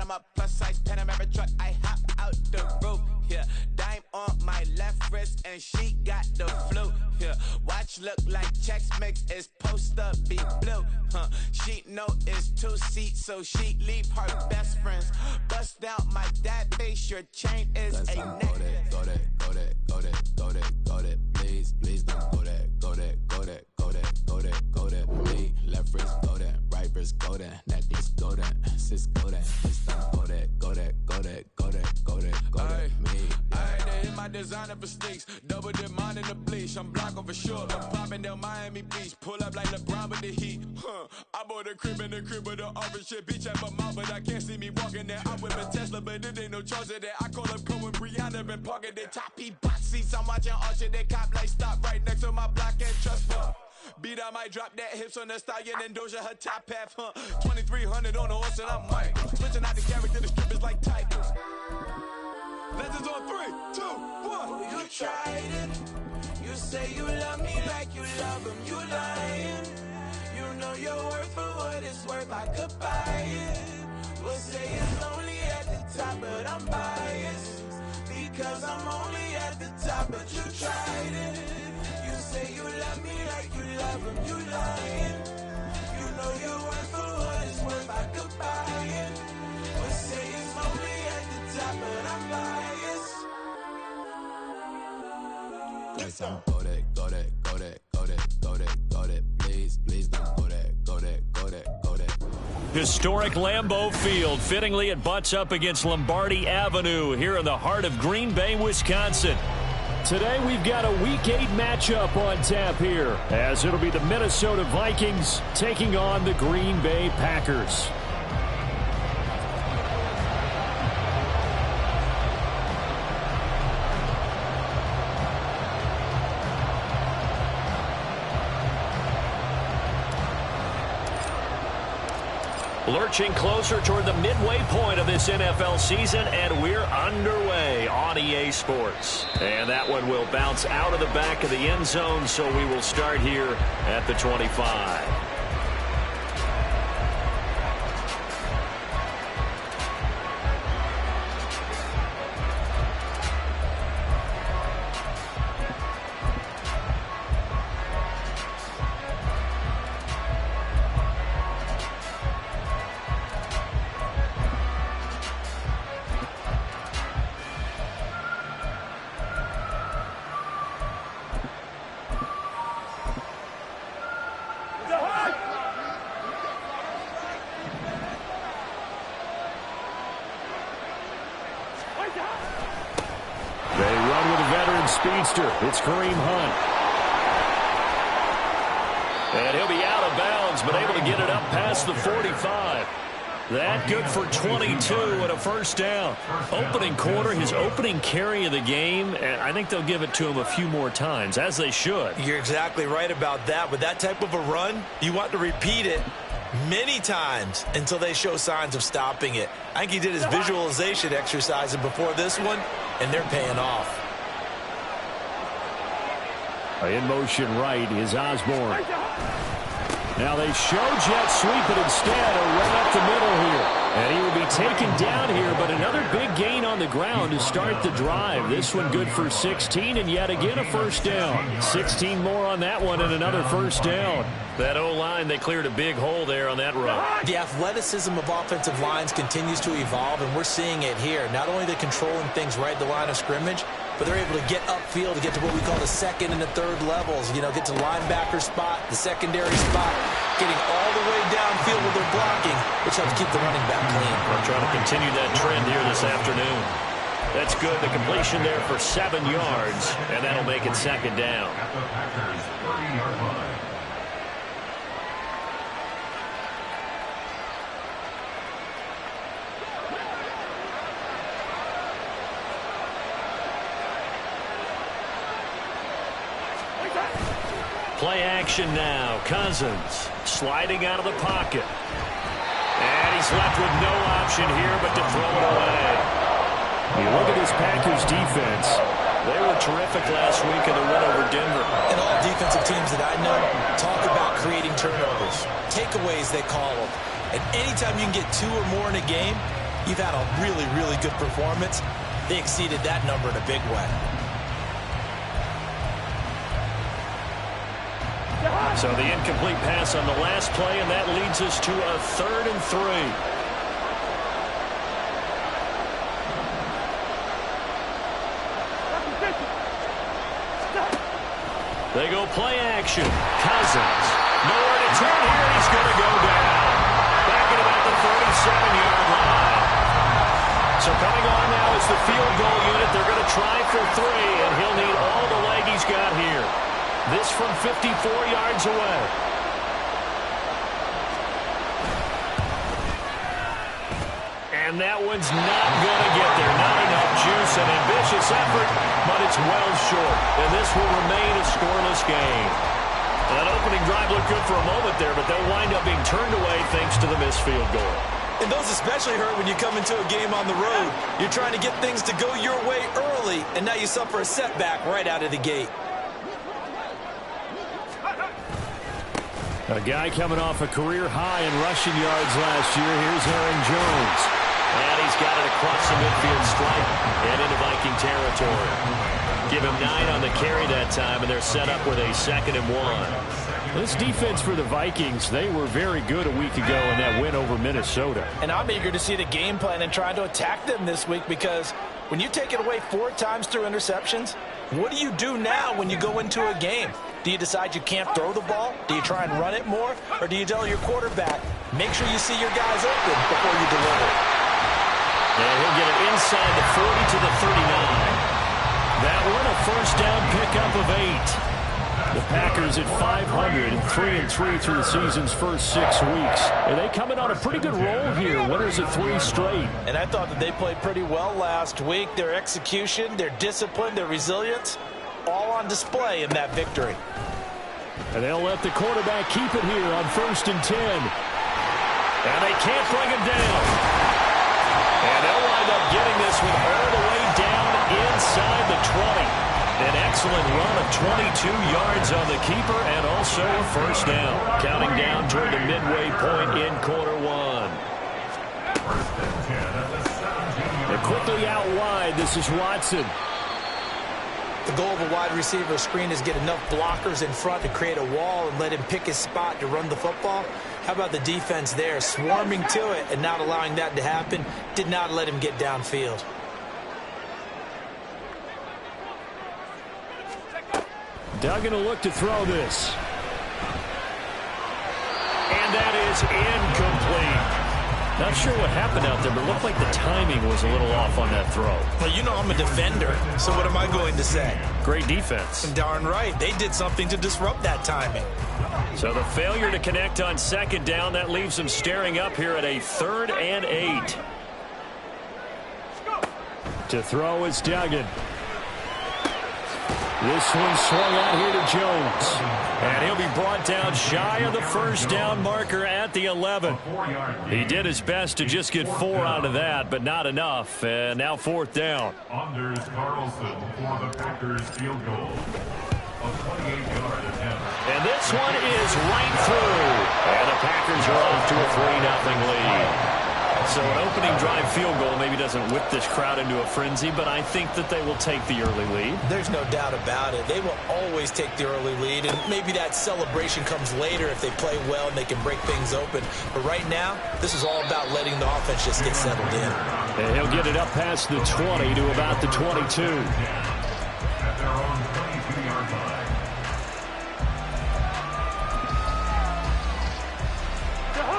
I'm a plus-size Panamera truck, I hop out the roof. Yeah, dime on my left wrist and she got the flu. Yeah, watch look like Chex Mix, is supposed to be blue. She know it's 2 seats, so she leave her best friends. Bust down my dad face, your chain is a neck. Go that, please don't go that, me, left wrist go that, right wrist go that, necklace go that, sis go that, please don't go that, me. Alright, they hit my designer for sneaks, double dip mine in the bleach, I'm blocking for sure, I'm popping down Miami Beach, pull up like LeBron with the heat, I bought a crib in the crib with the office shit, bitch at my mouth, but I can't see me walking there, I'm with a Tesla, but it ain't no charge of that, I call up Cohen, Brianna, been parking their top box seats, I'm watching Archer, they cop like stop right next to my block and trust me. Beat, I might drop that hips on the stallion and Doja her top half, 2300 on the horse and I'm Mike. Switching out the character, the strip is like Tigers. Legends on 3, 2, 1. You tried it. You say you love me like you love him. You lying. You know your worth for what it's worth. I could buy it. We'll say it's only at the top, but I'm biased because I'm only at the top. But you tried it. You say you love me like you love him. You lying. You know your worth for what it's worth. I could buy it. We'll say it's only at the top, but I'm biased. Yes, I'm go that, please don't go that. Historic Lambeau Field fittingly it butts up against Lombardi Avenue here in the heart of Green Bay, Wisconsin. Today we've got a Week 8 matchup on tap here, as it'll be the Minnesota Vikings taking on the Green Bay Packers. Lurching closer toward the midway point of this NFL season, and we're underway on EA Sports. And that one will bounce out of the back of the end zone, so we will start here at the 25. Speedster. It's Kareem Hunt. And he'll be out of bounds, but able to get it up past the 45. That good for 22 and a first down. Opening quarter, his opening carry of the game, and I think they'll give it to him a few more times, as they should. You're exactly right about that. With that type of a run, you want to repeat it many times until they show signs of stopping it. I think he did his visualization exercise before this one, and they're paying off. In motion right is Osborne. Now they show jet sweep it instead, or run up the middle here. And he will be taken down here, but another big gain on the ground to start the drive. This one good for 16, and yet again a first down. 16 more on that one, and another first down. That O-line, they cleared a big hole there on that run. The athleticism of offensive lines continues to evolve, and we're seeing it here. Not only are they controlling things right at the line of scrimmage, but they're able to get upfield to get to what we call the second and the third levels. You know, get to the linebacker spot, the secondary spot, getting all the way downfield with their blocking, which helps keep the running back clean. We're trying to continue that trend here this afternoon. That's good. The completion there for 7 yards, and that'll make it second down. Play action now. Cousins sliding out of the pocket. And he's left with no option here but to throw it away. You look at this Packers defense. They were terrific last week in the win over Denver. And all defensive teams that I know talk about creating turnovers. Takeaways, they call them. And anytime you can get 2 or more in a game, you've had a really, really good performance. They exceeded that number in a big way. So the incomplete pass on the last play, and that leads us to a 3rd and 3. They go play action. Cousins. Nowhere to turn here, and he's going to go down. Back at about the 37-yard line. So coming on now is the field goal unit. They're going to try for 3, and he'll need all the leg he's got here. This from 54 yards away. And that one's not going to get there. Not enough juice. An ambitious effort, but it's well short. And this will remain a scoreless game. That opening drive looked good for a moment there, but they'll wind up being turned away thanks to the missed field goal. And those especially hurt when you come into a game on the road. You're trying to get things to go your way early, and now you suffer a setback right out of the gate. A guy coming off a career high in rushing yards last year. Here's Aaron Jones. And he's got it across the midfield stripe and into Viking territory. Give him 9 on the carry that time, and they're set up with a 2nd and 1. This defense for the Vikings, they were very good a week ago in that win over Minnesota. And I'm eager to see the game plan and try to attack them this week, because when you take it away 4 times through interceptions, what do you do now when you go into a game? Do you decide you can't throw the ball? Do you try and run it more? Or do you tell your quarterback, make sure you see your guys open before you deliver? And he'll get it inside the 40 to the 39. That one a first down pickup of 8. The Packers at 500, 3-3 through the season's first 6 weeks. And they coming on a pretty good roll here. Winners of 3 straight. And I thought that they played pretty well last week. Their execution, their discipline, their resilience, all on display in that victory. And they'll let the quarterback keep it here on 1st and 10. And they can't bring him down. And they'll wind up getting this one all the way down inside the 20. An excellent run of 22 yards on the keeper and also a first down. Counting down toward the midway point in quarter 1. And quickly out wide, this is Watson. The goal of a wide receiver screen is get enough blockers in front to create a wall and let him pick his spot to run the football. How about the defense there, swarming to it and not allowing that to happen? Did not let him get downfield. Duggan will look to throw this. And that is incomplete. Not sure what happened out there, but it looked like the timing was a little off on that throw. Well, you know I'm a defender, so what am I going to say? Great defense. Darn right. They did something to disrupt that timing. So the failure to connect on 2nd down, that leaves them staring up here at a 3rd and 8. To throw is Duggan. This one swung out here to Jones. And he'll be brought down shy of the first down marker at the 11. He did his best to just get 4 out of that, but not enough. And now 4th down. Anders Carlson for the Packers field goal. A 28-yard attempt. And this one is right through. And the Packers are off to a 3-0 lead. So an opening drive field goal maybe doesn't whip this crowd into a frenzy, but I think that they will take the early lead. There's no doubt about it. They will always take the early lead, and maybe that celebration comes later if they play well and they can break things open. But right now, this is all about letting the offense just get settled in. And he'll get it up past the 20 to about the 22. At their own 22-yard line.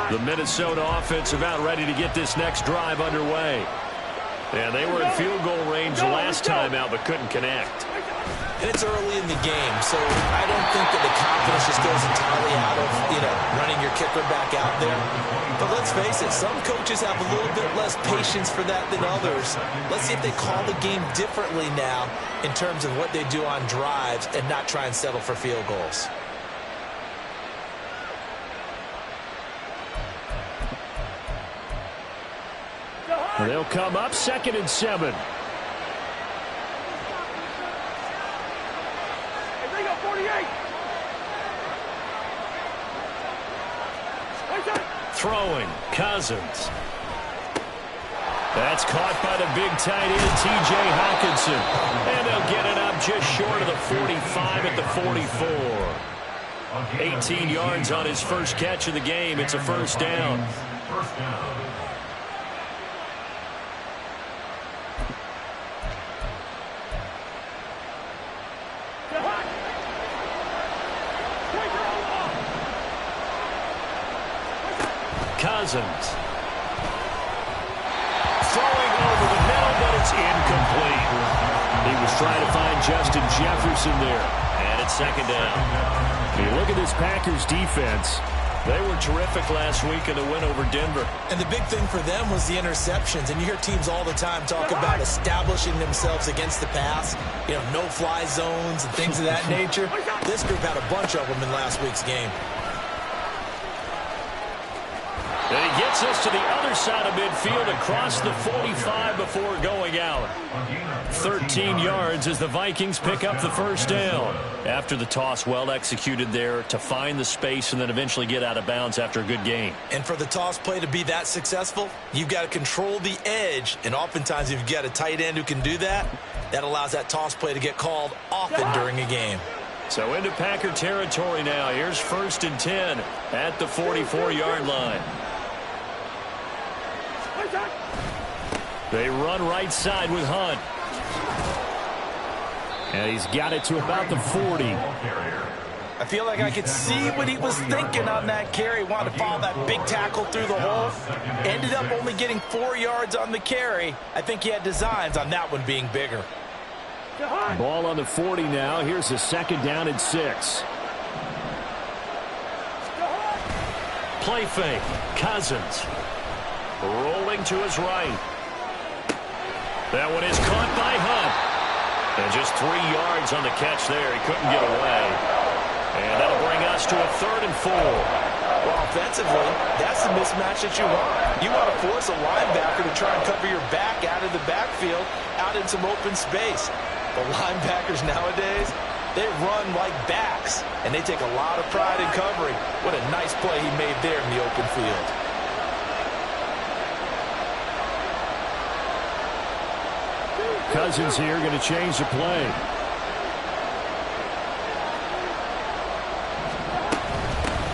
The Minnesota offense about ready to get this next drive underway. And they were in field goal range last time out, but couldn't connect. And it's early in the game, so I don't think that the confidence just goes entirely out of, running your kicker back out there. But let's face it, some coaches have a little bit less patience for that than others. Let's see if they call the game differently now in terms of what they do on drives and not try and settle for field goals. They'll come up 2nd and 7. Throwing, Cousins. That's caught by the big tight end, T.J. Hawkinson. And they'll get it up just short of the 45 at the 44. 18 yards on his first catch of the game. It's a first down. First down. Cousins. Throwing over the middle, but it's incomplete. He was trying to find Justin Jefferson there. And it's second down. You look at this Packers defense. They were terrific last week in the win over Denver. And the big thing for them was the interceptions. And you hear teams all the time talk about establishing themselves against the pass. You know, no-fly zones and things of that nature. This group had a bunch of them in last week's game. And he gets us to the other side of midfield across the 45 before going out. 13 yards as the Vikings pick up the first down. After the toss, well executed there to find the space and then eventually get out of bounds after a good gain. And for the toss play to be that successful, you've got to control the edge. And oftentimes if you've got a tight end who can do that, that allows that toss play to get called often during a game. So into Packer territory now. Here's 1st and 10 at the 44-yard line. They run right side with Hunt. And he's got it to about the 40. I feel like I could see what he was thinking on that carry. Wanted to follow that big tackle through the hole. Ended up only getting 4 yards on the carry. I think he had designs on that one being bigger. Ball on the 40 now. Here's a second down and 6. Play fake. Cousins. Rolling to his right. That one is caught by Hunt. And just 3 yards on the catch there. He couldn't get away. And that'll bring us to a 3rd and 4. Well, offensively, that's the mismatch that you want. You want to force a linebacker to try and cover your back out of the backfield, out in some open space. The linebackers nowadays, they run like backs, and they take a lot of pride in covering. What a nice play he made there in the open field. Cousins here going to change the play.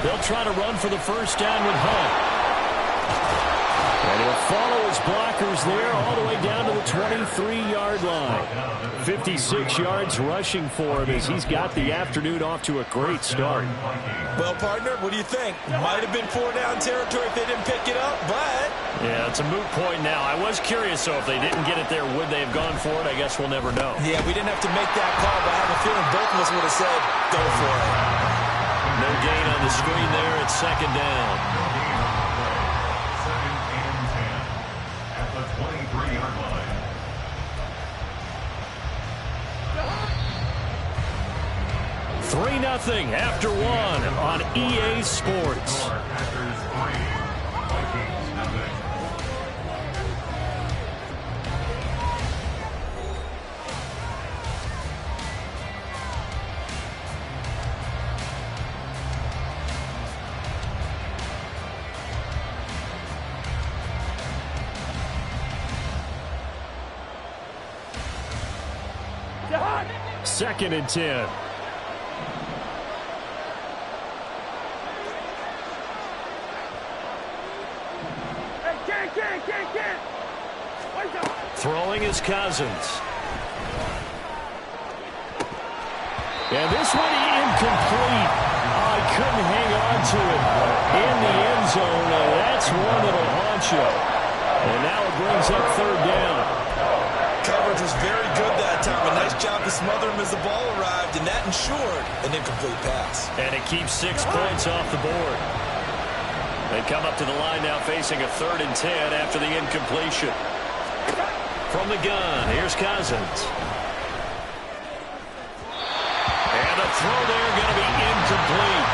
They'll try to run for the first down with Hunt. And he'll follow his blockers there all the way down to the 23-yard line. 56 yards rushing for him as he's got the afternoon off to a great start. Well, partner, what do you think? Might have been 4-down territory if they didn't pick it up, but... Yeah, it's a moot point now. I was curious, so if they didn't get it there, would they have gone for it? I guess we'll never know. Yeah, we didn't have to make that call, but I have a feeling both of us would have said, go for it. No gain on the screen there. It's second down. 3-0 after 1 on EA Sports. Second and 10. Throwing is Cousins. And this one incomplete. I couldn't hang on to it in the end zone. That's one that'll haunt you. And now it brings up third down. Coverage was very good that time. A nice job to smother him as the ball arrived, and that ensured an incomplete pass. And it keeps 6 points off the board. They come up to the line now facing a 3rd and 10 after the incompletion. From the gun, here's Cousins. And the throw there going to be incomplete.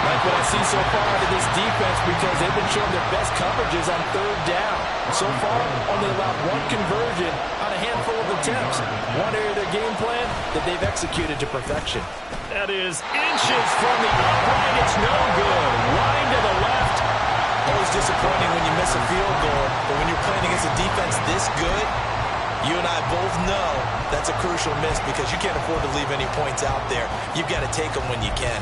Like what I see so far out of this defense, because they've been showing their best coverages on 3rd down. So far, only allowed 1 conversion on a handful of attempts. One area of their game plan that they've executed to perfection. That is inches from the upright. It's no good. Line to the left. Always disappointing when you miss a field goal, but when you're playing against a a defense this good, you and I both know that's a crucial miss because you can't afford to leave any points out there. You've got to take them when you can.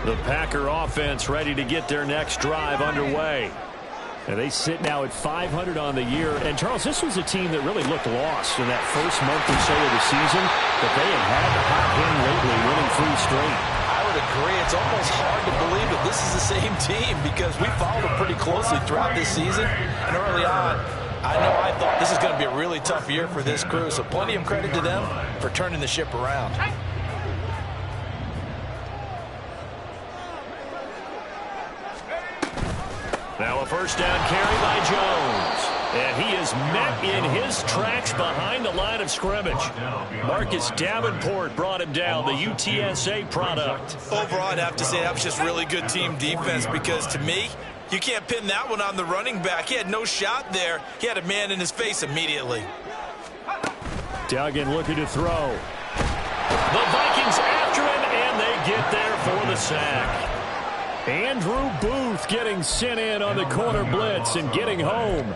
The Packer offense ready to get their next drive underway. And they sit now at 500 on the year. And, Charles, this was a team that really looked lost in that first month or so of the season, but they have had the hot hand lately, winning 3 straight. I would agree. It's almost hard to believe that this is the same team because we followed them pretty closely throughout this season. And early on, I thought this is going to be a really tough year for this crew. So plenty of credit to them for turning the ship around. Now a first down carry by Jones. And he is met in his tracks behind the line of scrimmage. Marcus Davenport brought him down, the UTSA product. Overall, I'd have to say that was just really good team defense because to me, you can't pin that one on the running back. He had no shot there. He had a man in his face immediately. Duggan looking to throw. The Vikings after him, and they get there for the sack. Andrew Booth getting sent in on the corner blitz and getting home.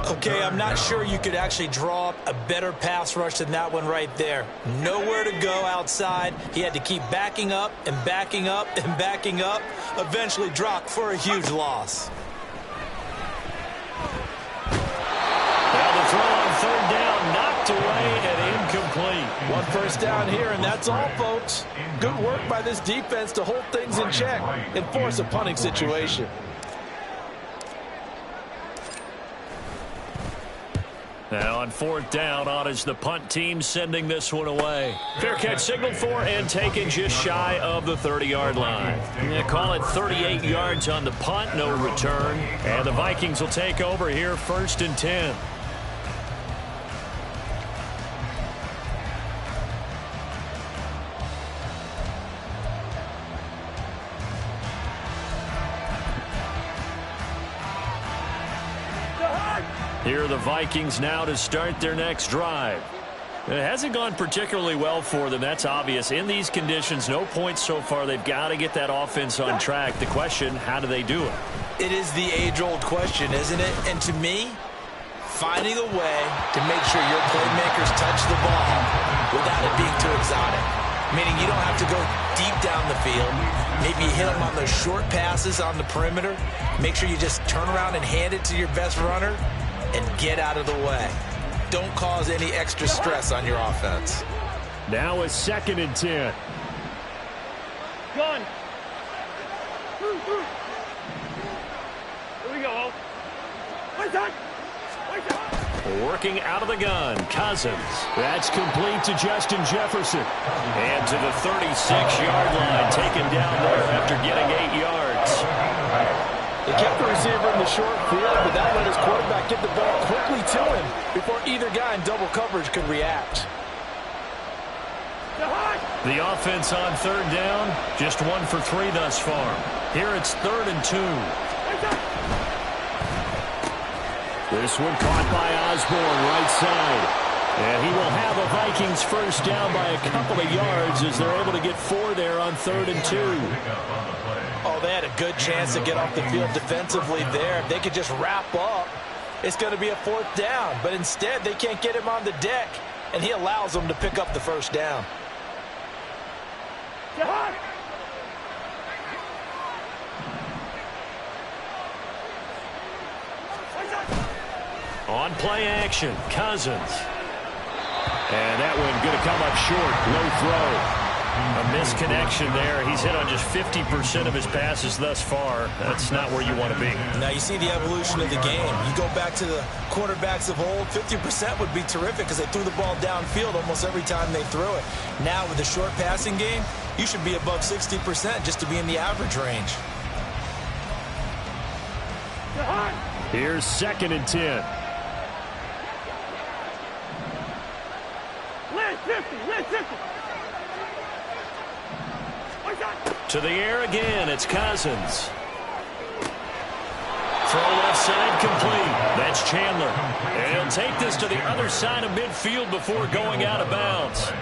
Okay, I'm not sure you could actually draw up a better pass rush than that one right there. Nowhere to go outside. He had to keep backing up and backing up and backing up. Eventually dropped for a huge loss. Now the throw on third down, knocked away and incomplete. One first down here, and that's all, folks. Good work by this defense to hold things in check and force a punting situation. Now on fourth down, on is the punt team sending this one away. Fair catch signaled for and taken just shy of the 30-yard line. Yeah, call it 38 yards on the punt, no return. And the Vikings will take over here, 1st and 10. Here are the Vikings now to start their next drive. It hasn't gone particularly well for them. That's obvious. In these conditions, no points so far. They've got to get that offense on track. The question, how do they do it? It is the age-old question, isn't it? And to me, finding a way to make sure your playmakers touch the ball without it being too exotic. Meaning you don't have to go deep down the field. Maybe you hit them on those short passes on the perimeter. Make sure you just turn around and hand it to your best runner and get out of the way. Don't cause any extra stress on your offense. Now a 2nd and 10. Gun. Here we go. Wait on. Working out of the gun, Cousins. That's complete to Justin Jefferson. And to the 36-yard line, taken down there after getting 8 yards. He kept the receiver in the short field, but that let his quarterback get the ball quickly to him before either guy in double coverage could react. The offense on third down, just 1 for 3 thus far. Here it's 3rd and 2. This one caught by Osborne, right side. And he will have a Vikings first down by a couple of yards as they're able to get 4 there on 3rd and 2. Oh, they had a good chance to get off the field defensively there. If they could just wrap up, it's going to be a 4th down. But instead, they can't get him on the deck, and he allows them to pick up the first down. On play action, Cousins. And that one going to come up short, low throw. A misconnection there. He's hit on just 50% of his passes thus far. That's not where you want to be. Now you see the evolution of the game. You go back to the quarterbacks of old, 50% would be terrific because they threw the ball downfield almost every time they threw it. Now with the short passing game, you should be above 60% just to be in the average range. Here's 2nd and 10. Let's 50. To the air again, it's Cousins. throw left side complete. That's Chandler. And he'll take this to the other side of midfield before going out of bounds.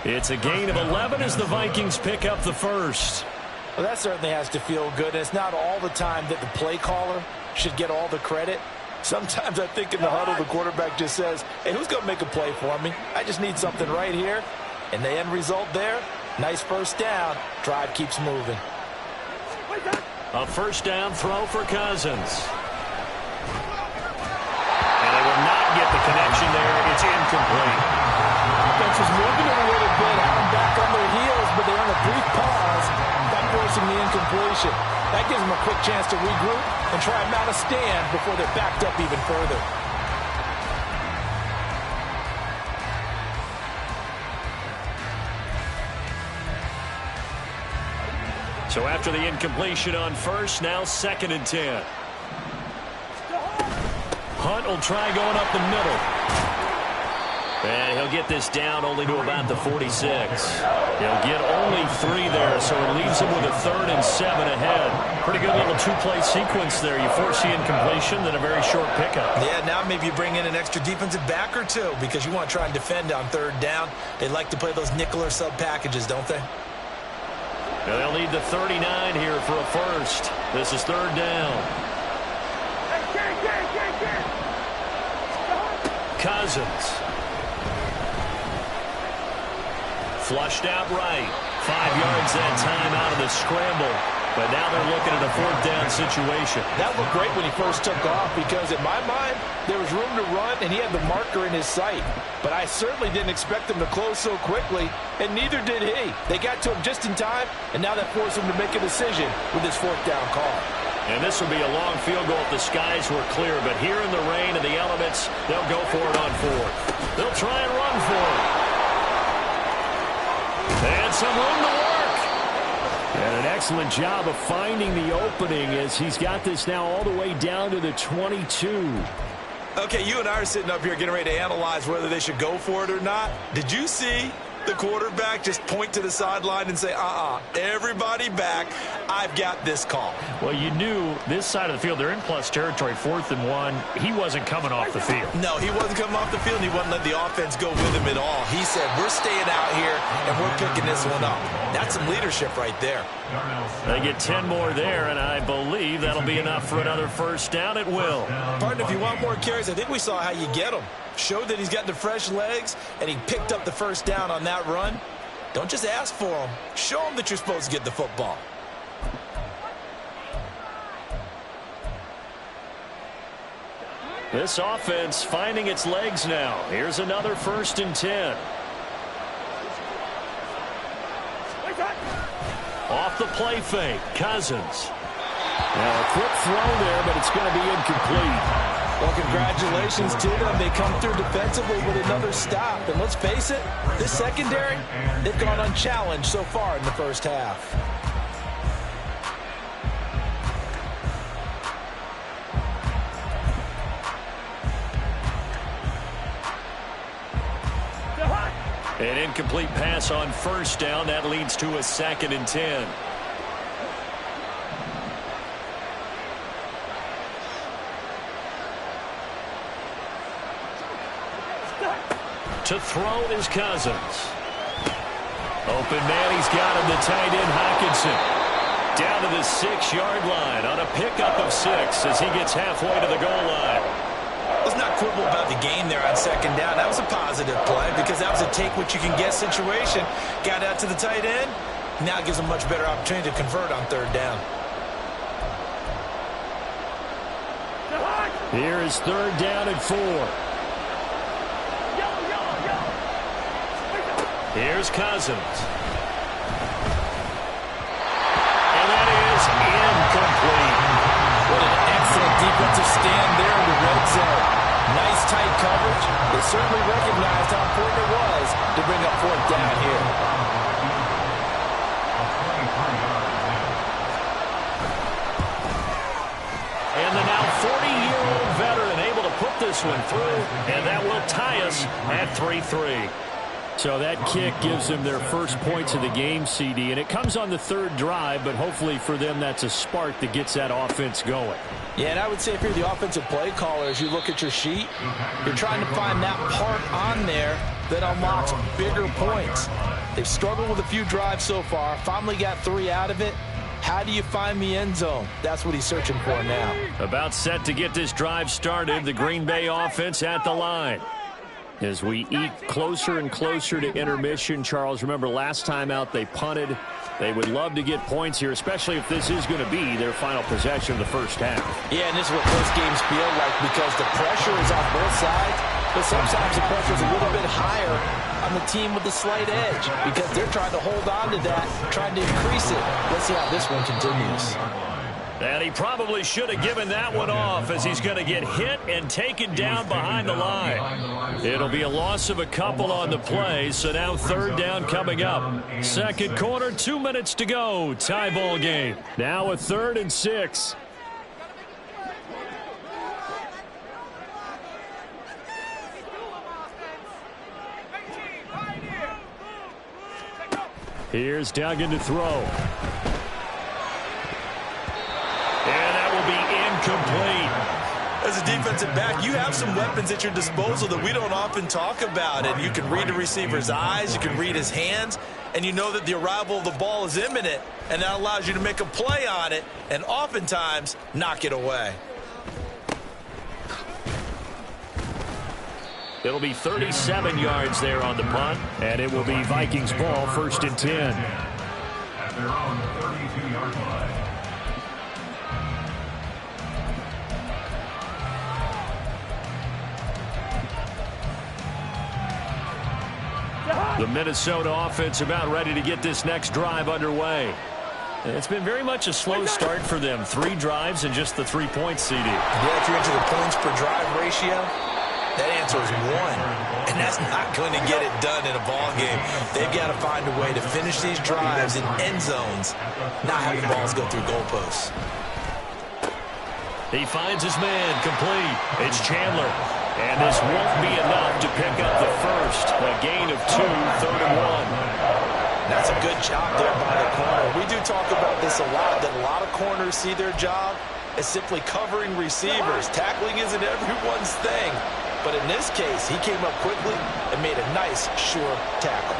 It's a gain of 11 as the Vikings pick up the first. Well, that certainly has to feel good. It's not all the time that the play caller should get all the credit. Sometimes I think in the huddle, the quarterback just says, hey, who's going to make a play for me? I just need something right here. And the end result there, nice first down. Drive keeps moving. A first down throw for Cousins. And they will not get the connection there. It's incomplete. Defense was moving it a little bit, had them back on their heels, but they're on a brief pause, not forcing the incompletion. That gives them a quick chance to regroup and try and mount a stand before they're backed up even further. So after the incompletion on first, now 2nd and 10. Hunt will try going up the middle. And he'll get this down only to about the 46. He'll get only 3 there, so it leaves him with a 3rd and 7 ahead. Pretty good little 2-play sequence there. You force the incompletion, then a very short pickup. Yeah, now maybe you bring in an extra defensive back or two because you want to try and defend on 3rd down. They like to play those nickel or sub packages, don't they? They'll need the 39 here for a first. This is 3rd down. Cousins. Flushed out right. 5 yards that time out of the scramble. But now they're looking at a 4th down situation. That looked great when he first took off because in my mind, there was room to run and he had the marker in his sight. But I certainly didn't expect him to close so quickly, and neither did he. They got to him just in time, and now that forced him to make a decision with his 4th down call. And this will be a long field goal if the skies were clear. But here in the rain and the elements, they'll go for it on 4th. They'll try and run for it. And some room to work. And an excellent job of finding the opening as he's got this now all the way down to the 22. Okay, you and I are sitting up here getting ready to analyze whether they should go for it or not. Did you see the quarterback just point to the sideline and say, everybody back, I've got this call? Well, you knew this side of the field, they're in plus territory, 4th and 1. He wasn't coming off the field. No, he wasn't coming off the field, and he wasn't letting the offense go with him at all. He said, we're staying out here, and we're picking this one up. That's some leadership right there. They get 10 more there, and I believe that'll be enough for another first down. It will. Partner, if you want more carries, I think we saw how you get them. Showed that he's got the fresh legs, and he picked up the first down on that run. Don't just ask for them. Show them that you're supposed to get the football. This offense finding its legs now. Here's another 1st and 10. Off the play fake, Cousins. Now a quick throw there, but it's going to be incomplete. Well, congratulations to them. They come through defensively with another stop. And let's face it, this secondary, they've gone unchallenged so far in the first half. An incomplete pass on first down. That leads to a 2nd and 10. To throw is Cousins. Open man, he's got him, the tight end Hockenson. Down to the 6-yard line on a pickup of 6 as he gets halfway to the goal line. Let's not quibble about the game there on 2nd down. That was a positive play because that was a take-what-you-can-get situation. Got out to the tight end. Now gives him a much better opportunity to convert on 3rd down. Here is 3rd down and 4. Here's Cousins. And that is incomplete. What an excellent defensive stand there in the red zone. Nice tight coverage. They certainly recognized how important it was to bring up 4th down here. And the now 40-year-old veteran able to put this one through, and that will tie us at 3-3. So that kick gives them their first points of the game, CD, and it comes on the third drive, but hopefully for them that's a spark that gets that offense going. Yeah, and I would say if you're the offensive play caller, as you look at your sheet, you're trying to find that part on there that unlocks bigger points. They've struggled with a few drives so far, finally got 3 out of it. How do you find the end zone? That's what he's searching for now. About set to get this drive started, the Green Bay offense at the line. As we eat closer and closer to intermission, Charles, remember last time out they punted. They would love to get points here, especially if this is going to be their final possession of the first half. Yeah, and this is what most games feel like because the pressure is on both sides, but sometimes the pressure is a little bit higher on the team with the slight edge because they're trying to hold on to that, trying to increase it. Let's see how this one continues. And he probably should have given that one off as he's going to get hit and taken down behind the line. It'll be a loss of a couple on the play, so now third down coming up. Second quarter, 2 minutes to go. Tie ball game. Now a 3rd and 6. Here's Duggan to throw. And that will be incomplete. As a defensive back, you have some weapons at your disposal that we don't often talk about. And you can read the receiver's eyes, you can read his hands, and you know that the arrival of the ball is imminent. And that allows you to make a play on it and oftentimes knock it away. It'll be 37 yards there on the punt, and it will be Vikings ball, 1st and 10. At their own 32-yard line. The Minnesota offense about ready to get this next drive underway. It's been very much a slow start for them. 3 drives and just the 3 points, CD. Yeah, if you're into the points per drive ratio, that answer is 1. And that's not going to get it done in a ball game. They've got to find a way to finish these drives in end zones, not having balls go through goalposts. He finds his man complete. It's Chandler. And this won't be enough to pick up the first. A gain of 2, 3rd and 1. That's a good job there by the corner. We do talk about this a lot, that a lot of corners see their job as simply covering receivers. Tackling isn't everyone's thing. But in this case, he came up quickly and made a nice, sure tackle.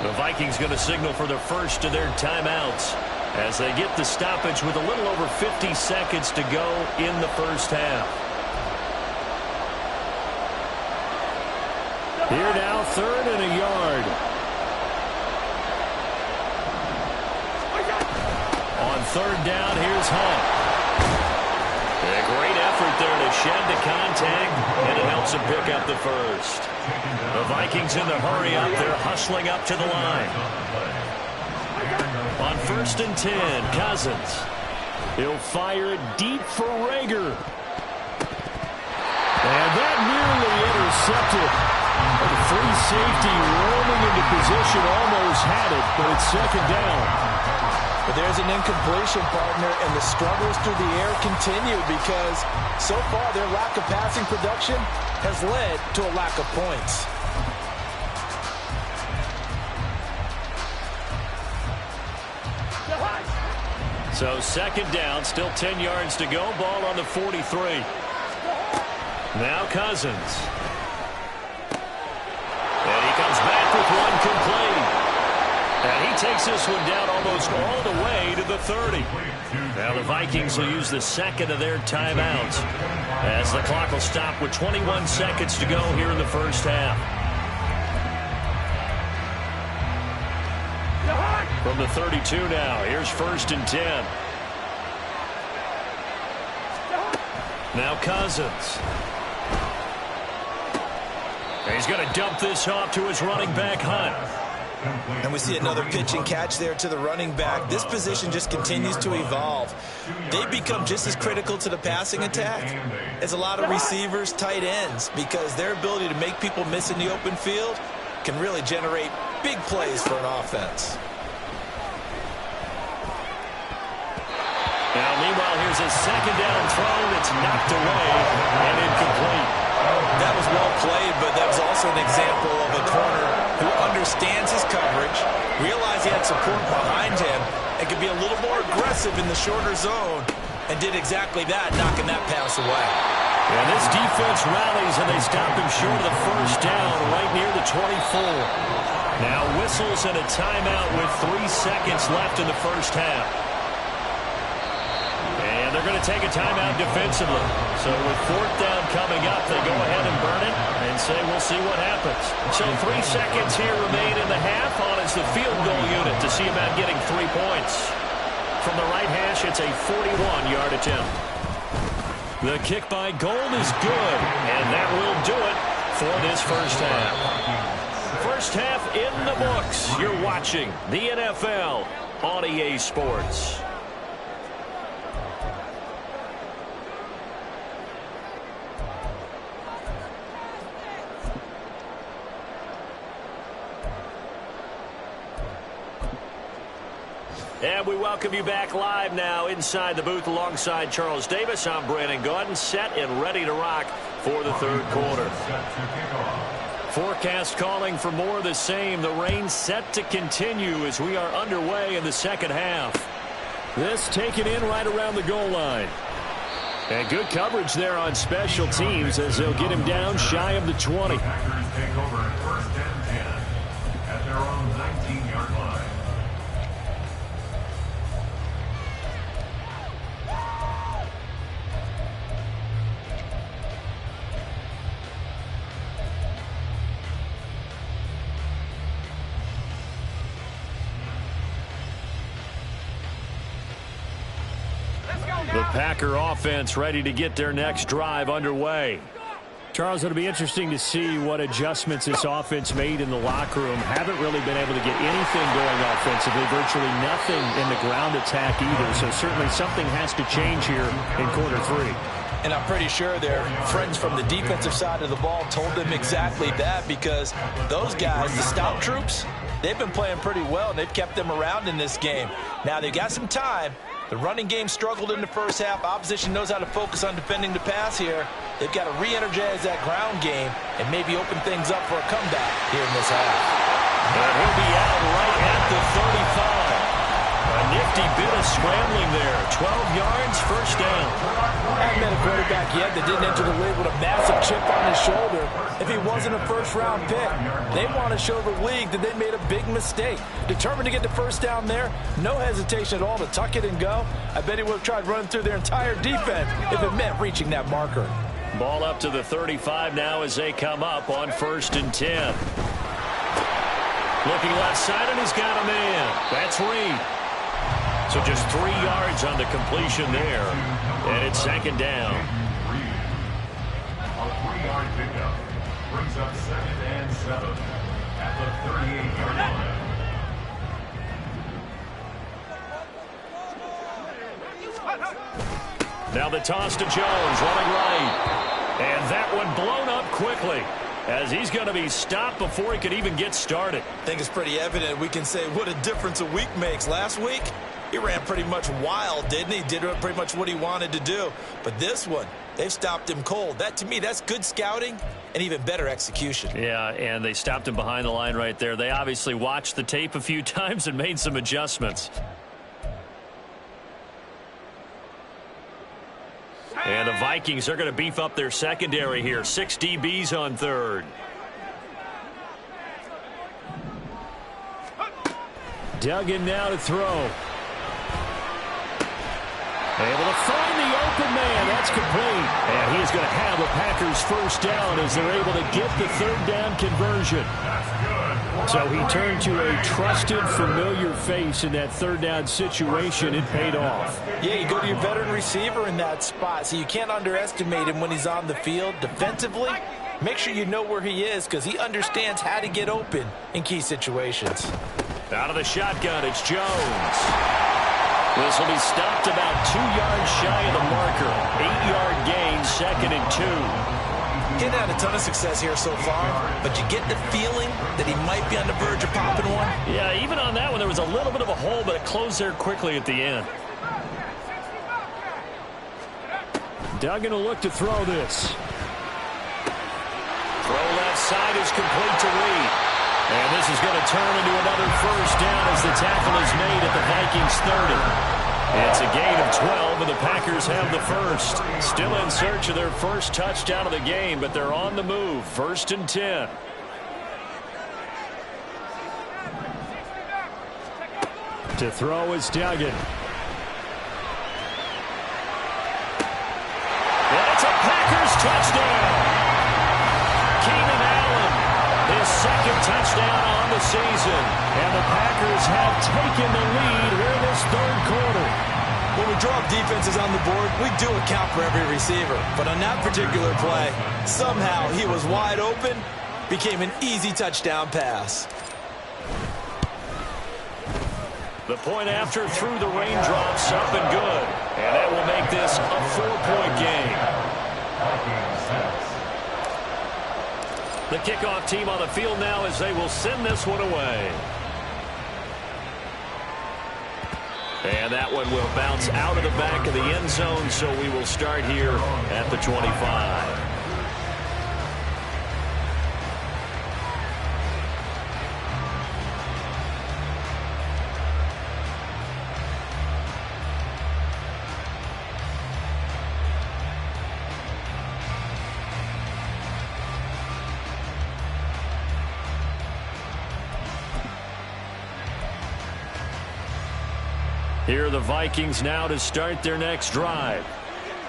The Vikings going to signal for the first of their timeouts as they get the stoppage with a little over 50 seconds to go in the first half. Here now, 3rd and a yard. On 3rd down, here's Hunt. A great effort there to shed the contact, and it helps him pick up the first. The Vikings in the hurry up. They're hustling up to the line. On 1st and 10, Cousins. He'll fire it deep for Rager. And that nearly intercepted. The free safety roaming into position, almost had it, but it's 2nd down. But there's an incompletion, partner, and the struggles through the air continue because so far their lack of passing production has led to a lack of points. So 2nd down, still 10 yards to go. Ball on the 43. Now Cousins. And he comes back with one complete. And he takes this one down almost all the way to the 30. Now the Vikings will use the 2nd of their timeouts as the clock will stop with 21 seconds to go here in the first half. From the 32 now, here's 1st and 10. Now Cousins. And he's going to dump this off to his running back, Hunt. And we see another pitch and catch there to the running back. This position just continues to evolve. They become just as critical to the passing attack as a lot of receivers, tight ends, because their ability to make people miss in the open field can really generate big plays for an offense. Here's a second down throw that's knocked away and incomplete. That was well played, but that was also an example of a corner who understands his coverage, realized he had support behind him, and could be a little more aggressive in the shorter zone, and did exactly that, knocking that pass away. And this defense rallies, and they stop him short of the first down right near the 24. Now whistles and a timeout with 3 seconds left in the first half. And they're going to take a timeout defensively. So with 4th down coming up, they go ahead and burn it and say we'll see what happens. So 3 seconds here remain in the half on as the field goal unit to see about getting 3 points. From the right hash, it's a 41-yard attempt. The kick by Gold is good, and that will do it for this first half. First half in the books. You're watching the NFL on EA Sports. And we welcome you back live now inside the booth alongside Charles Davis. I'm Brandon Gaudin, set and ready to rock for the third quarter. Forecast calling for more of the same. The rain set to continue as we are underway in the second half. This taken in right around the goal line. And good coverage there on special teams as they'll get him down shy of the 20. Packers take over at 1st and 10 at their own 19-yard line. The Packer offense ready to get their next drive underway. Charles, it'll be interesting to see what adjustments this offense made in the locker room. Haven't really been able to get anything going offensively, virtually nothing in the ground attack either. So certainly something has to change here in quarter 3. And I'm pretty sure their friends from the defensive side of the ball told them exactly that, because those guys, the stout troops, they've been playing pretty well, and they've kept them around in this game. Now they've got some time. The running game struggled in the first half. Opposition knows how to focus on defending the pass here. They've got to re-energize that ground game and maybe open things up for a comeback here in this half. And he'll be out right at the 35. A nifty bit of scrambling there. 12 yards, first down. I haven't met a quarterback yet that didn't enter the league with a massive chip on his shoulder. If he wasn't a first-round pick, they want to show the league that they made a big mistake. Determined to get the first down there, no hesitation at all to tuck it and go. I bet he would have tried running through their entire defense if it meant reaching that marker. Ball up to the 35 now as they come up on 1st and 10. Looking left side, and he's got a man. That's Reed. So just 3 yards on the completion there. And it's second down. A 3-yard pickup brings up 2nd and 7 at the 38-yard line. Now the toss to Jones, running right. And that one blown up quickly, as he's going to be stopped before he could even get started. I think it's pretty evident. We can say what a difference a week makes. Last week, he ran pretty much wild, didn't he? Did pretty much what he wanted to do. But this one, they've stopped him cold. That, to me, that's good scouting and even better execution. Yeah, and they stopped him behind the line right there. They obviously watched the tape a few times and made some adjustments. And the Vikings are going to beef up their secondary here. 6 DBs on 3rd. Duggan now to throw. Able to find the open man. That's complete. And he is going to have a Packers first down as they're able to get the 3rd down conversion. So he turned to a trusted, familiar face in that 3rd down situation. It paid off. Yeah, you go to your veteran receiver in that spot, so you can't underestimate him when he's on the field. Defensively, make sure you know where he is, because he understands how to get open in key situations. Out of the shotgun, it's Jones. This will be stopped about 2 yards shy of the marker. 8-yard gain, 2nd and 2. He hasn't had a ton of success here so far, but you get the feeling that he might be on the verge of popping one. Yeah, even on that one, there was a little bit of a hole, but it closed there quickly at the end. Duggan will look to throw this. Throw left side is complete to Reed. And this is going to turn into another first down as the tackle is made at the Vikings 30. It's a gain of 12, and the Packers have the first. Still in search of their first touchdown of the game, but they're on the move. 1st and 10. To throw is Duggan. And it's a Packers touchdown. Keenan Allen, his second touchdown on the season. And the Packers have taken the lead here in this third quarter. When we draw up defenses on the board, we do account for every receiver. But on that particular play, somehow he was wide open, became an easy touchdown pass. The point after through the raindrops, up and good. And that will make this a 4-point game. The kickoff team on the field now as they will send this one away. And that one will bounce out of the back of the end zone, so we will start here at the 25. Here are the Vikings now to start their next drive.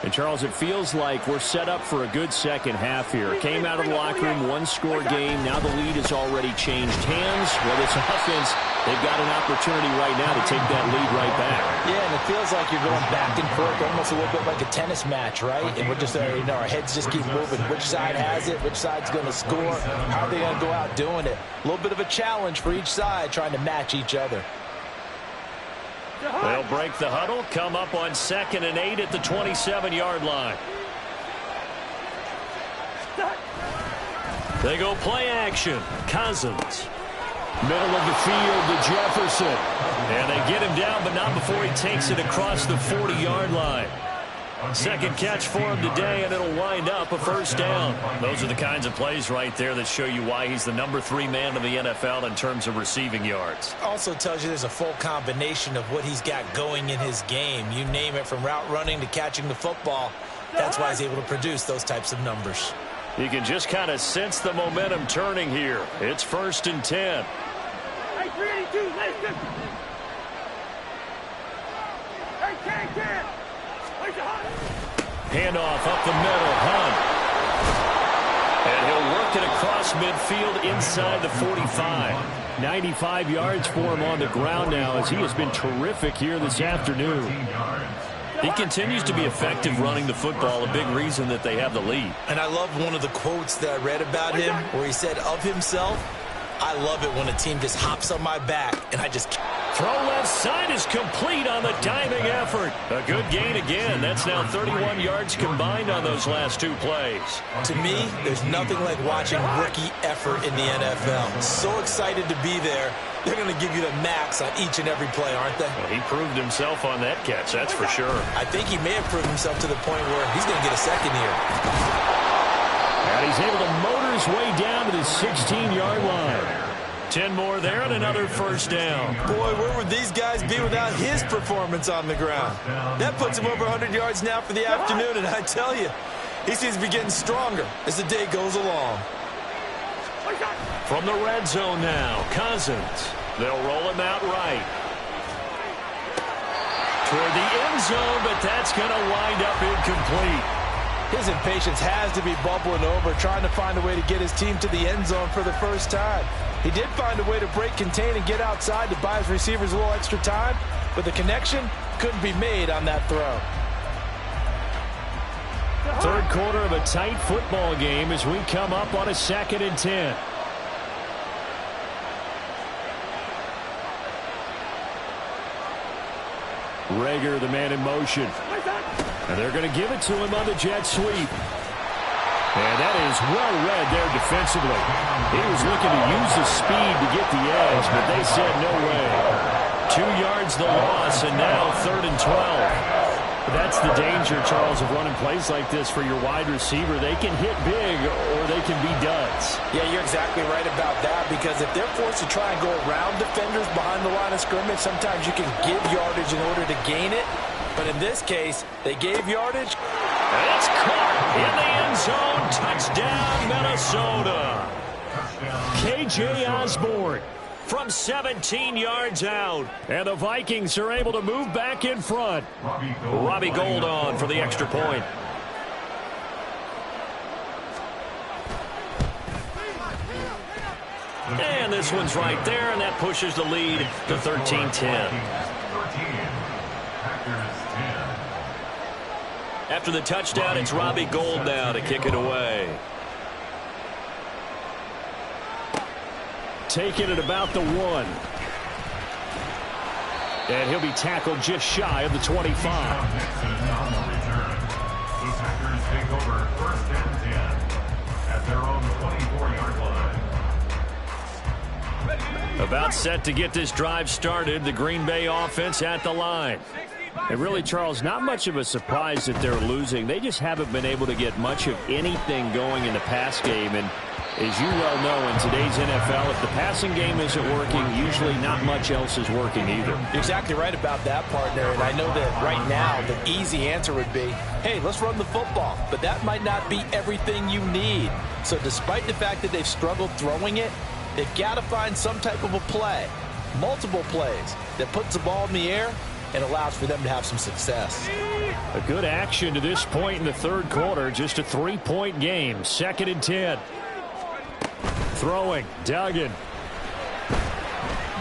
And, Charles, it feels like we're set up for a good second half here. Came out of the locker room, one-score game. Now the lead has already changed hands. Well, this offense, they've got an opportunity right now to take that lead right back. Yeah, and it feels like you're going back and forth, almost a little bit like a tennis match, right? And we're just, our heads just keep moving. Which side has it? Which side's going to score? How are they going to go out doing it? A little bit of a challenge for each side, trying to match each other. They'll break the huddle, come up on 2nd and 8 at the 27-yard line. They go play action. Cousins. Middle of the field to Jefferson. And they get him down, but not before he takes it across the 40-yard line. Second catch for him today, and it'll wind up a first down. Those are the kinds of plays right there that show you why he's the number 3 man in the NFL in terms of receiving yards. Also tells you there's a full combination of what he's got going in his game. You name it, from route running to catching the football. That's why he's able to produce those types of numbers. You can just kind of sense the momentum turning here. It's 1st and 10. Hey, 382, let's go. Hey, can. Handoff up the middle, Hunt. And he'll work it across midfield inside the 45. 95 yards for him on the ground now, as he has been terrific here this afternoon. He continues to be effective running the football, a big reason that they have the lead. And I love one of the quotes that I read about him where he said of himself, I love it when a team just hops on my back and I just... Throw left side is complete on the diving effort. A good gain again. That's now 31 yards combined on those last 2 plays. To me, there's nothing like watching rookie effort in the NFL. So excited to be there. They're going to give you the max on each and every play, aren't they? Well, he proved himself on that catch, that's for sure. I think he may have proved himself to the point where he's going to get a second here. And he's able to motor his way down to the 16-yard line. 10 more there and another first down. Boy, where would these guys be without his performance on the ground? That puts him over 100 yards now for the afternoon, and I tell you, he seems to be getting stronger as the day goes along. From the red zone now, Cousins. They'll roll him out right. Toward the end zone, but that's going to wind up incomplete. His impatience has to be bubbling over, trying to find a way to get his team to the end zone for the first time. He did find a way to break, contain, and get outside to buy his receivers a little extra time, but the connection couldn't be made on that throw. Third quarter of a tight football game as we come up on a 2nd and 10. Rager, the man in motion. And they're going to give it to him on the jet sweep. And that is well read there defensively. He was looking to use his speed to get the edge, but they said no way. 2 yards the loss, and now 3rd and 12. That's the danger, Charles, of running plays like this for your wide receiver. They can hit big or they can be duds. Yeah, you're exactly right about that, because if they're forced to try and go around defenders behind the line of scrimmage, sometimes you can give yardage in order to gain it. But in this case, they gave yardage. And it's caught in the end zone. Touchdown, Minnesota. KJ Osborne from 17 yards out. And the Vikings are able to move back in front. Robbie Gould on for the extra point. And this one's right there, and that pushes the lead to 13-10. After the touchdown, it's Robbie Gould now to kick it away. Taking it about the 1. And he'll be tackled just shy of the 25. The Packers take over 1st and 10 at their own 24-yard line. About set to get this drive started. The Green Bay offense at the line. And really, Charles, not much of a surprise that they're losing. They just haven't been able to get much of anything going in the pass game. And as you well know, in today's NFL, if the passing game isn't working, usually not much else is working either. You're exactly right about that, partner. And I know that right now the easy answer would be, hey, let's run the football. But that might not be everything you need. So despite the fact that they've struggled throwing it, they've got to find some type of a play, multiple plays, that puts the ball in the air and allows for them to have some success. A good action to this point in the third quarter. Just a 3-point game. 2nd and 10. Throwing. Duggan.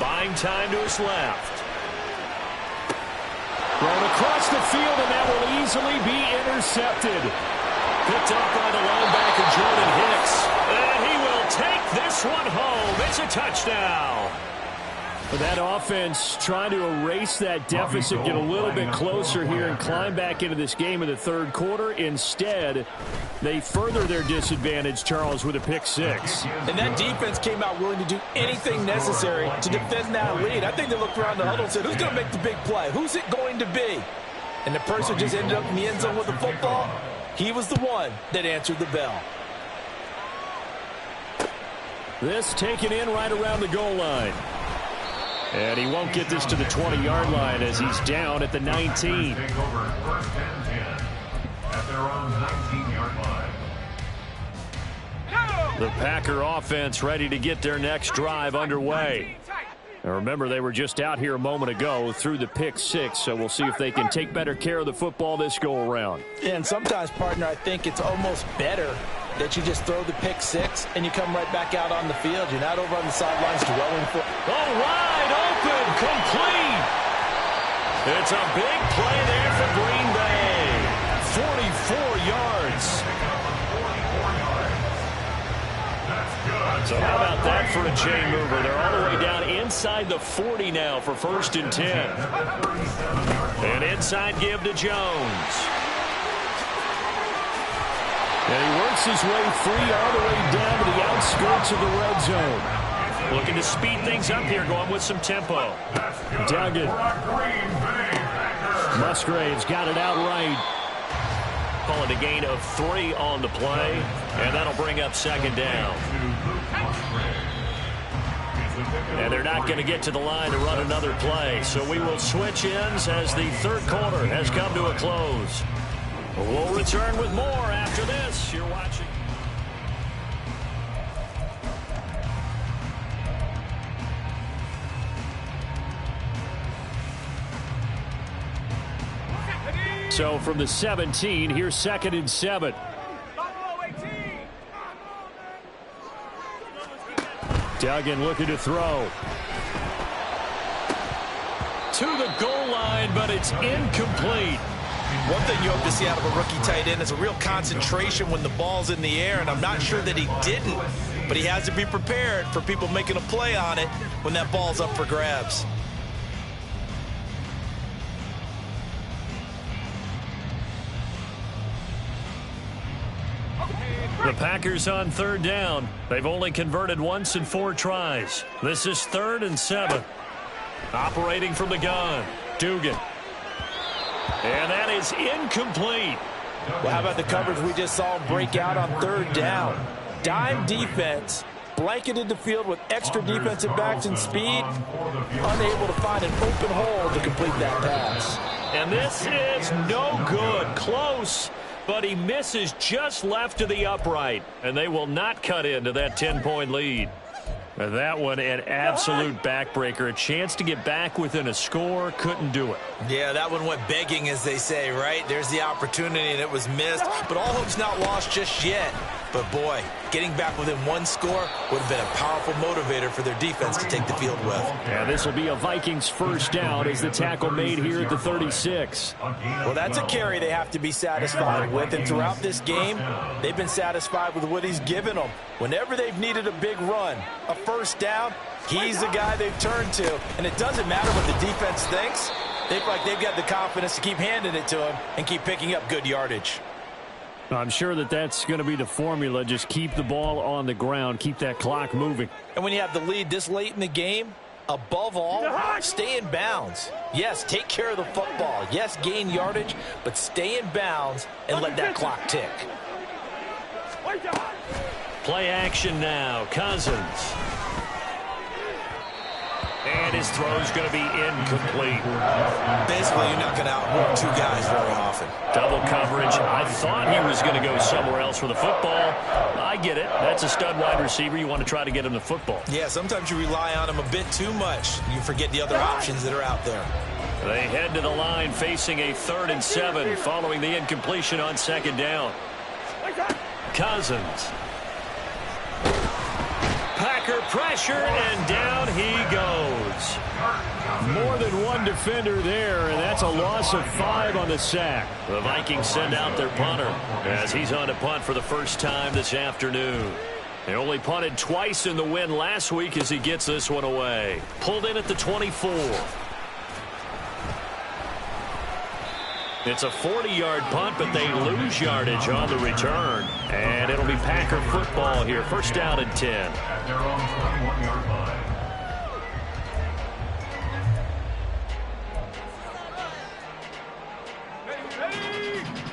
Buying time to his left. Thrown across the field, and that will easily be intercepted. Picked up by the linebacker, Jordan Hicks. And he will take this one home. It's a touchdown. But that offense trying to erase that deficit, get a little bit closer here and climb back into this game in the third quarter. Instead, they further their disadvantage, Charles, with a pick 6. And that defense came out willing to do anything necessary to defend that lead. I think they looked around the huddle and said, who's going to make the big play? Who's it going to be? And the person just ended up in the end zone with the football. He was the one that answered the bell. This taken in right around the goal line. And he won't get this to the 20-yard line as he's down at the 19. Take over 1st and 10 at their own 19-yard line. The Packer offense ready to get their next drive underway. Now remember, they were just out here a moment ago through the pick 6, so we'll see if they can take better care of the football this go-around. And sometimes, partner, I think it's almost better that you just throw the pick 6 and you come right back out on the field. You're not over on the sidelines dwelling for. Oh, wide open, complete. It's a big play there for Green Bay. 44 yards. So how about that for a chain mover? They're all the way down inside the 40 now for 1st and 10. An inside give to Jones. And he works his way free all the way down to the outskirts of the red zone. Looking to speed things up here, going with some tempo. Duggan. Musgrave's got it out right. Call it a gain of 3 on the play, and that'll bring up 2nd down. And they're not going to get to the line to run another play, so we will switch ends as the third quarter has come to a close. We'll return with more after this. You're watching. So from the 17, here's 2nd and 7. Duggan looking to throw. To the goal line, but it's incomplete. One thing you hope to see out of a rookie tight end is a real concentration when the ball's in the air, and I'm not sure that he didn't, but he has to be prepared for people making a play on it when that ball's up for grabs. The Packers on 3rd down. They've only converted once in 4 tries. This is 3rd and 7. Operating from the gun. Dugan. And that is incomplete. Well, how about the coverage we just saw break out on third down? Dime defense, blanketed the field with extra defensive backs and speed, unable to find an open hole to complete that pass. And this is no good. Close, but he misses just left of the upright. And they will not cut into that 10-point lead. That one an absolute backbreaker. A chance to get back within a score. Couldn't do it. Yeah, that one went begging, as they say, right? There's the opportunity, and it was missed. But all hope's not lost just yet. But, boy, getting back within one score would have been a powerful motivator for their defense to take the field with. And this will be a Vikings first down as the tackle made here at the 36. Well, that's a carry they have to be satisfied with. And throughout this game, they've been satisfied with what he's given them. Whenever they've needed a big run, a first down, he's the guy they've turned to. And it doesn't matter what the defense thinks. They feel like they've got the confidence to keep handing it to him and keep picking up good yardage. I'm sure that that's going to be the formula. Just keep the ball on the ground. Keep that clock moving. And when you have the lead this late in the game, above all, stay in bounds. Yes, take care of the football. Yes, gain yardage, but stay in bounds and let that clock tick. Play action now. Cousins. And his throw's going to be incomplete. Basically, you're not going to outwork two guys very often. Double coverage. I thought he was going to go somewhere else for the football. I get it. That's a stud wide receiver. You want to try to get him the football. Yeah, sometimes you rely on him a bit too much. You forget the other options that are out there. They head to the line facing a 3rd and 7 following the incompletion on 2nd down. Cousins. Packer pressure, and down he goes. More than one defender there, and that's a loss of 5 on the sack. The Vikings send out their punter as he's on to punt for the first time this afternoon. They only punted twice in the win last week as he gets this one away. Pulled in at the 24. It's a 40-yard punt, but they lose yardage on the return. And it'll be Packer football here. First down and 10. At their own 21-yard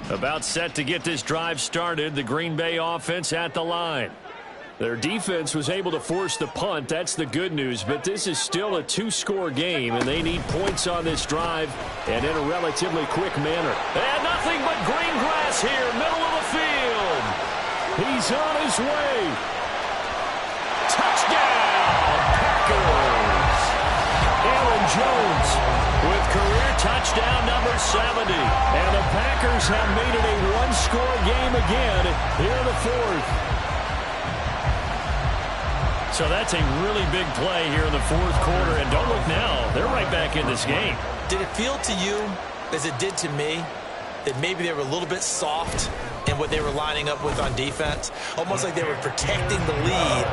line. About set to get this drive started. The Green Bay offense at the line. Their defense was able to force the punt. That's the good news. But this is still a 2-score game, and they need points on this drive and in a relatively quick manner. And nothing but green grass here, middle of the field. He's on his way. Touchdown, Packers. Aaron Jones with career touchdown number 70. And the Packers have made it a 1-score game again here in the 4th. So that's a really big play here in the 4th quarter. And don't look now, they're right back in this game. Did it feel to you, as it did to me, that maybe they were a little bit soft in what they were lining up with on defense? Almost like they were protecting the lead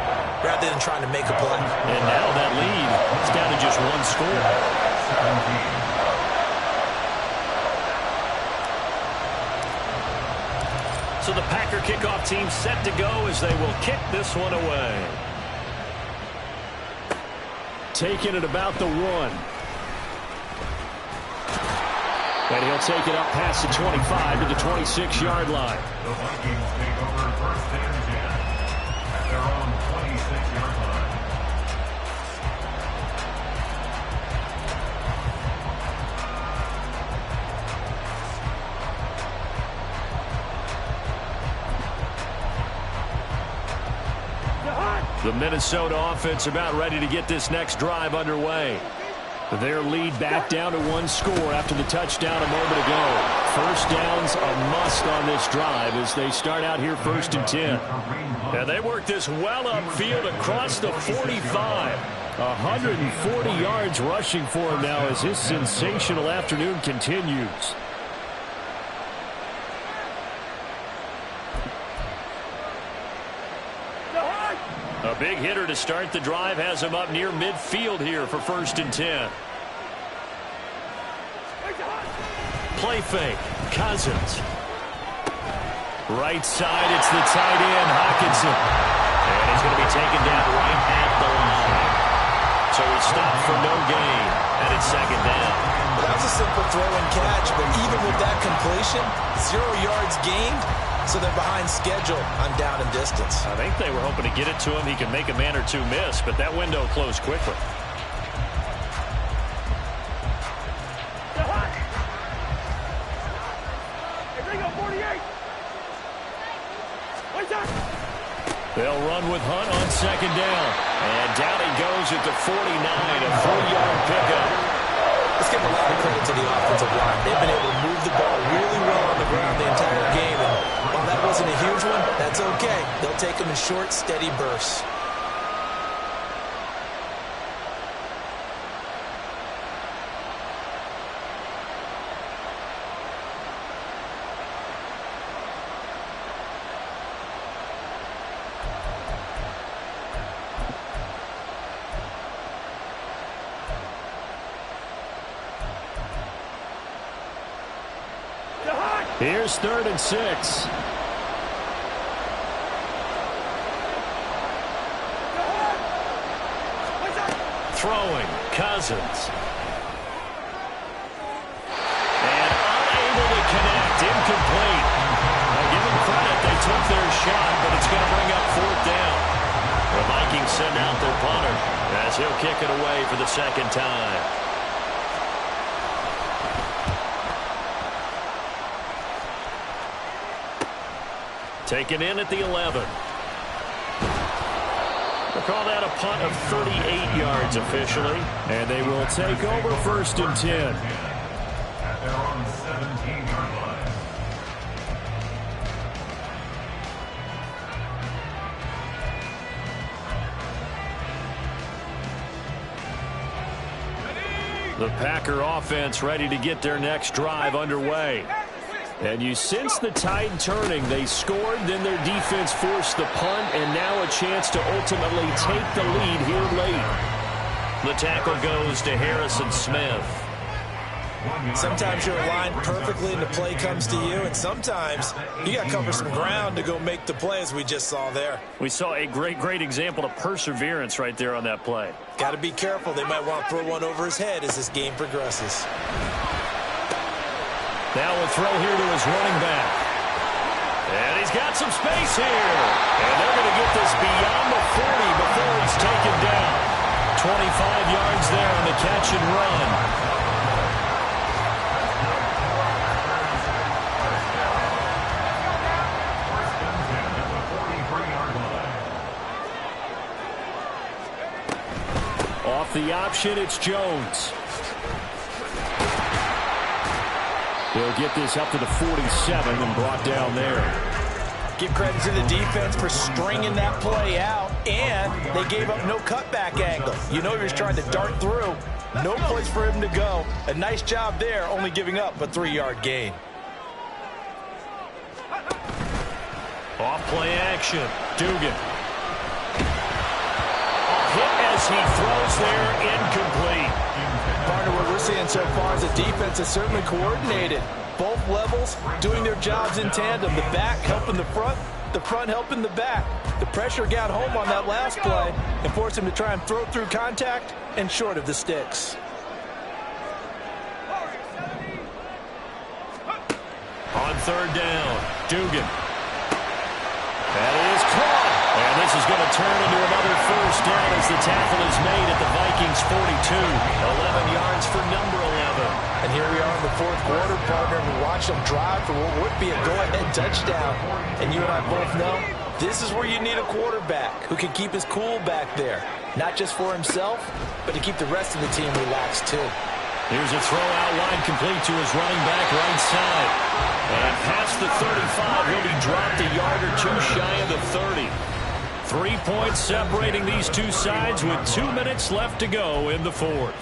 rather than trying to make a play. And now that lead is down to just 1 score. So the Packer kickoff team set to go as they will kick this one away. Taking it about the 1. And he'll take it up past the 25 to the 26-yard line. The Vikings take over first and 10 at their own 26-yard line. The Minnesota offense about ready to get this next drive underway. Their lead back down to 1 score after the touchdown a moment ago. First down's a must on this drive as they start out here 1st and 10. And they work this well upfield across the 45. 140 yards rushing for him now as his sensational afternoon continues. A big hitter to start the drive has him up near midfield here for 1st and 10. Play fake. Cousins. Right side, it's the tight end, Hockenson. And he's going to be taken down right at the line. So he stopped for no gain, and it's 2nd down. Well, Sounds a simple throw and catch, but even with that completion, 0 yards gained, so they're behind schedule on down and distance. I think they were hoping to get it to him. He can make a man or two miss, but that window closed quickly. They'll run with Hunt on second down. And down he goes at the 49, a 4-yard pickup. Let's give a lot of credit to the offensive line. They've been able to move the ball really well on the ground the entire game. And while that wasn't a huge one, that's okay. They'll take them in short, steady bursts. Here's 3rd and 6. Throwing, Cousins. And unable to connect, incomplete. Now give them credit, they took their shot, but it's going to bring up 4th down. The Vikings send out their punter as he'll kick it away for the 2nd time. Taken in at the 11. We'll call that a punt of 38 yards officially. And they will take over 1st and 10. At their own 17-yard line. The Packer offense ready to get their next drive underway. And you sense the tide turning. They scored, then their defense forced the punt, and now a chance to ultimately take the lead here late. The tackle goes to Harrison Smith. Sometimes you're aligned perfectly and the play comes to you, and sometimes you got to cover some ground to go make the play, as we just saw there. We saw a great example of perseverance right there on that play. Got to be careful. They might want to throw one over his head as this game progresses. Now a throw here to his running back. And he's got some space here. And they're going to get this beyond the 40 before he's taken down. 25 yards there on the catch and run. Off the option, it's Jones. They'll get this up to the 47 and brought down there. Give credit to the defense for stringing that play out, and they gave up no cutback angle. You know he was trying to dart through. No place for him to go. A nice job there, only giving up a 3-yard gain. Off play action. Dugan. Hit as he throws there, incomplete. Partner, what we're seeing so far is the defense is certainly coordinated. Both levels doing their jobs in tandem. The back helping the front helping the back. The pressure got home on that last play and forced him to try and throw through contact and short of the sticks. On 3rd down, Dugan. That is caught. And this is going to turn into another 1st down as the tackle is made at the Vikings 42. 11 yards for number 11. And here we are in the 4th quarter, partner, and we watch them drive for what would be a go-ahead touchdown. And you and I both know this is where you need a quarterback who can keep his cool back there. Not just for himself, but to keep the rest of the team relaxed too. Here's a throw out wide complete to his running back right side. And past the 35, he'll be dropped a yard or two shy of the 30. 3 points separating these two sides with 2 minutes left to go in the 4th.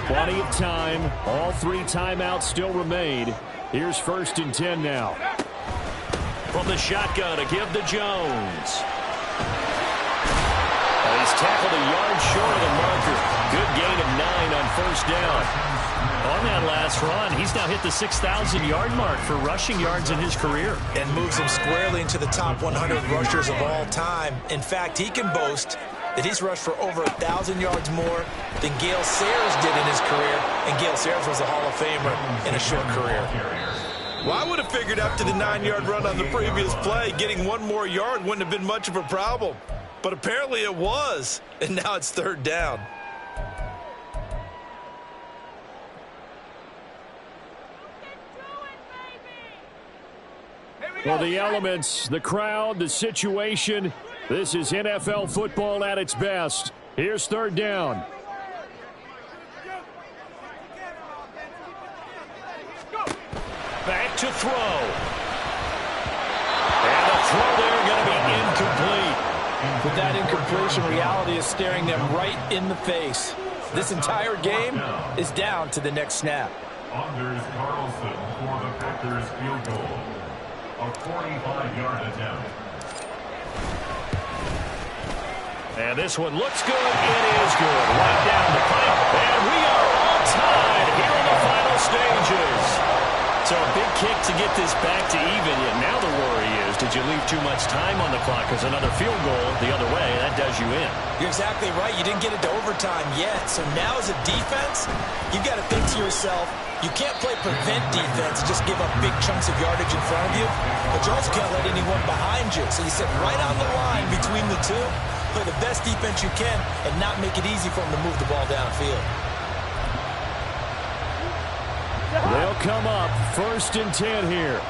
Plenty of time. All 3 timeouts still remain. Here's 1st and 10 now. From the shotgun to give to Jones. And he's tackled a yard short of the marker. Good gain of 9 on first down. On that last run, he's now hit the 6,000-yard mark for rushing yards in his career. And moves him squarely into the top 100 rushers of all time. In fact, he can boast that he's rushed for over 1,000 yards more than Gale Sayers did in his career. And Gale Sayers was a Hall of Famer in a short career. Well, I would have figured after the 9-yard run on the previous play, getting one more yard wouldn't have been much of a problem. But apparently it was, and now it's third down. Well, the elements, the crowd, the situation, this is NFL football at its best. Here's third down. Back to throw. And the throw there going to be incomplete. With that incompletion, reality is staring them right in the face. This entire game is down to the next snap. Anders Carlson for the Packers field goal. A 45-yard attempt. And this one looks good. It is good. Right down the pipe. And we are all tied here in the final stages. So a big kick to get this back to even. Yet now the worry is, did you leave too much time on the clock? Because another field goal the other way, that does you in. You're exactly right. You didn't get it to overtime yet. So now as a defense, you've got to think to yourself, you can't play prevent defense and just give up big chunks of yardage in front of you. But you also can't let anyone behind you. So you sit right on the line between the two, play the best defense you can, and not make it easy for them to move the ball downfield. They'll come up 1st and 10 here.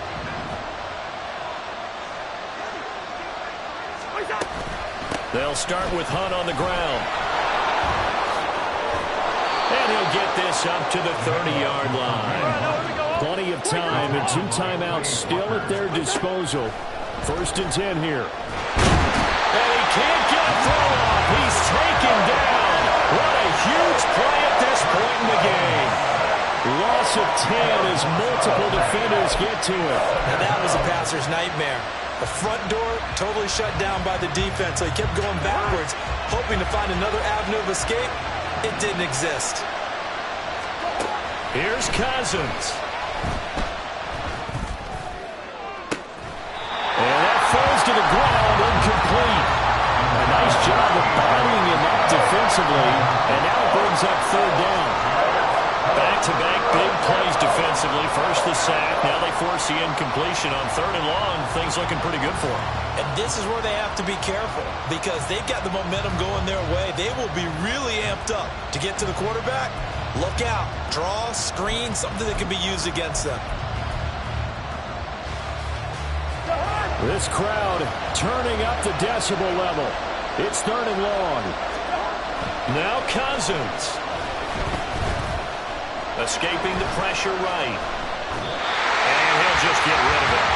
They'll start with Hunt on the ground. And he'll get this up to the 30-yard line. Plenty of time and 2 timeouts still at their disposal. 1st and 10 here. And he can't get a throw off. He's taken down. What a huge play at this point in the game. Loss of 10 as multiple defenders get to it. Now that was a passer's nightmare. The front door totally shut down by the defense, so he kept going backwards, hoping to find another avenue of escape. It didn't exist. Here's Cousins. And that falls to the ground, incomplete. A nice job of bottling him up defensively, and now it brings up third down. Back-to-back big plays defensively. First the sack. Now they force the incompletion on 3rd and long. Things looking pretty good for them. And this is where they have to be careful because they've got the momentum going their way. They will be really amped up to get to the quarterback. Look out. Draw, screen, something that can be used against them. This crowd turning up the decibel level. It's 3rd and long. Now Cousins. Escaping the pressure right. And he'll just get rid of it.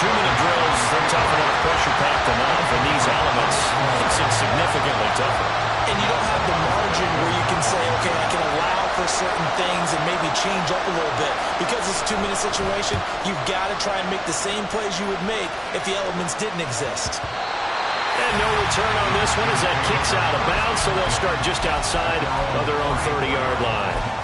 2-minute drills, they're tough enough, pressure-packed enough, and these elements makes it significantly tougher. And you don't have the margin where you can say, okay, I can allow for certain things and maybe change up a little bit. Because it's a 2-minute situation, you've got to try and make the same plays you would make if the elements didn't exist. And no return on this one as that kicks out of bounds, so they'll start just outside of their own 30-yard line.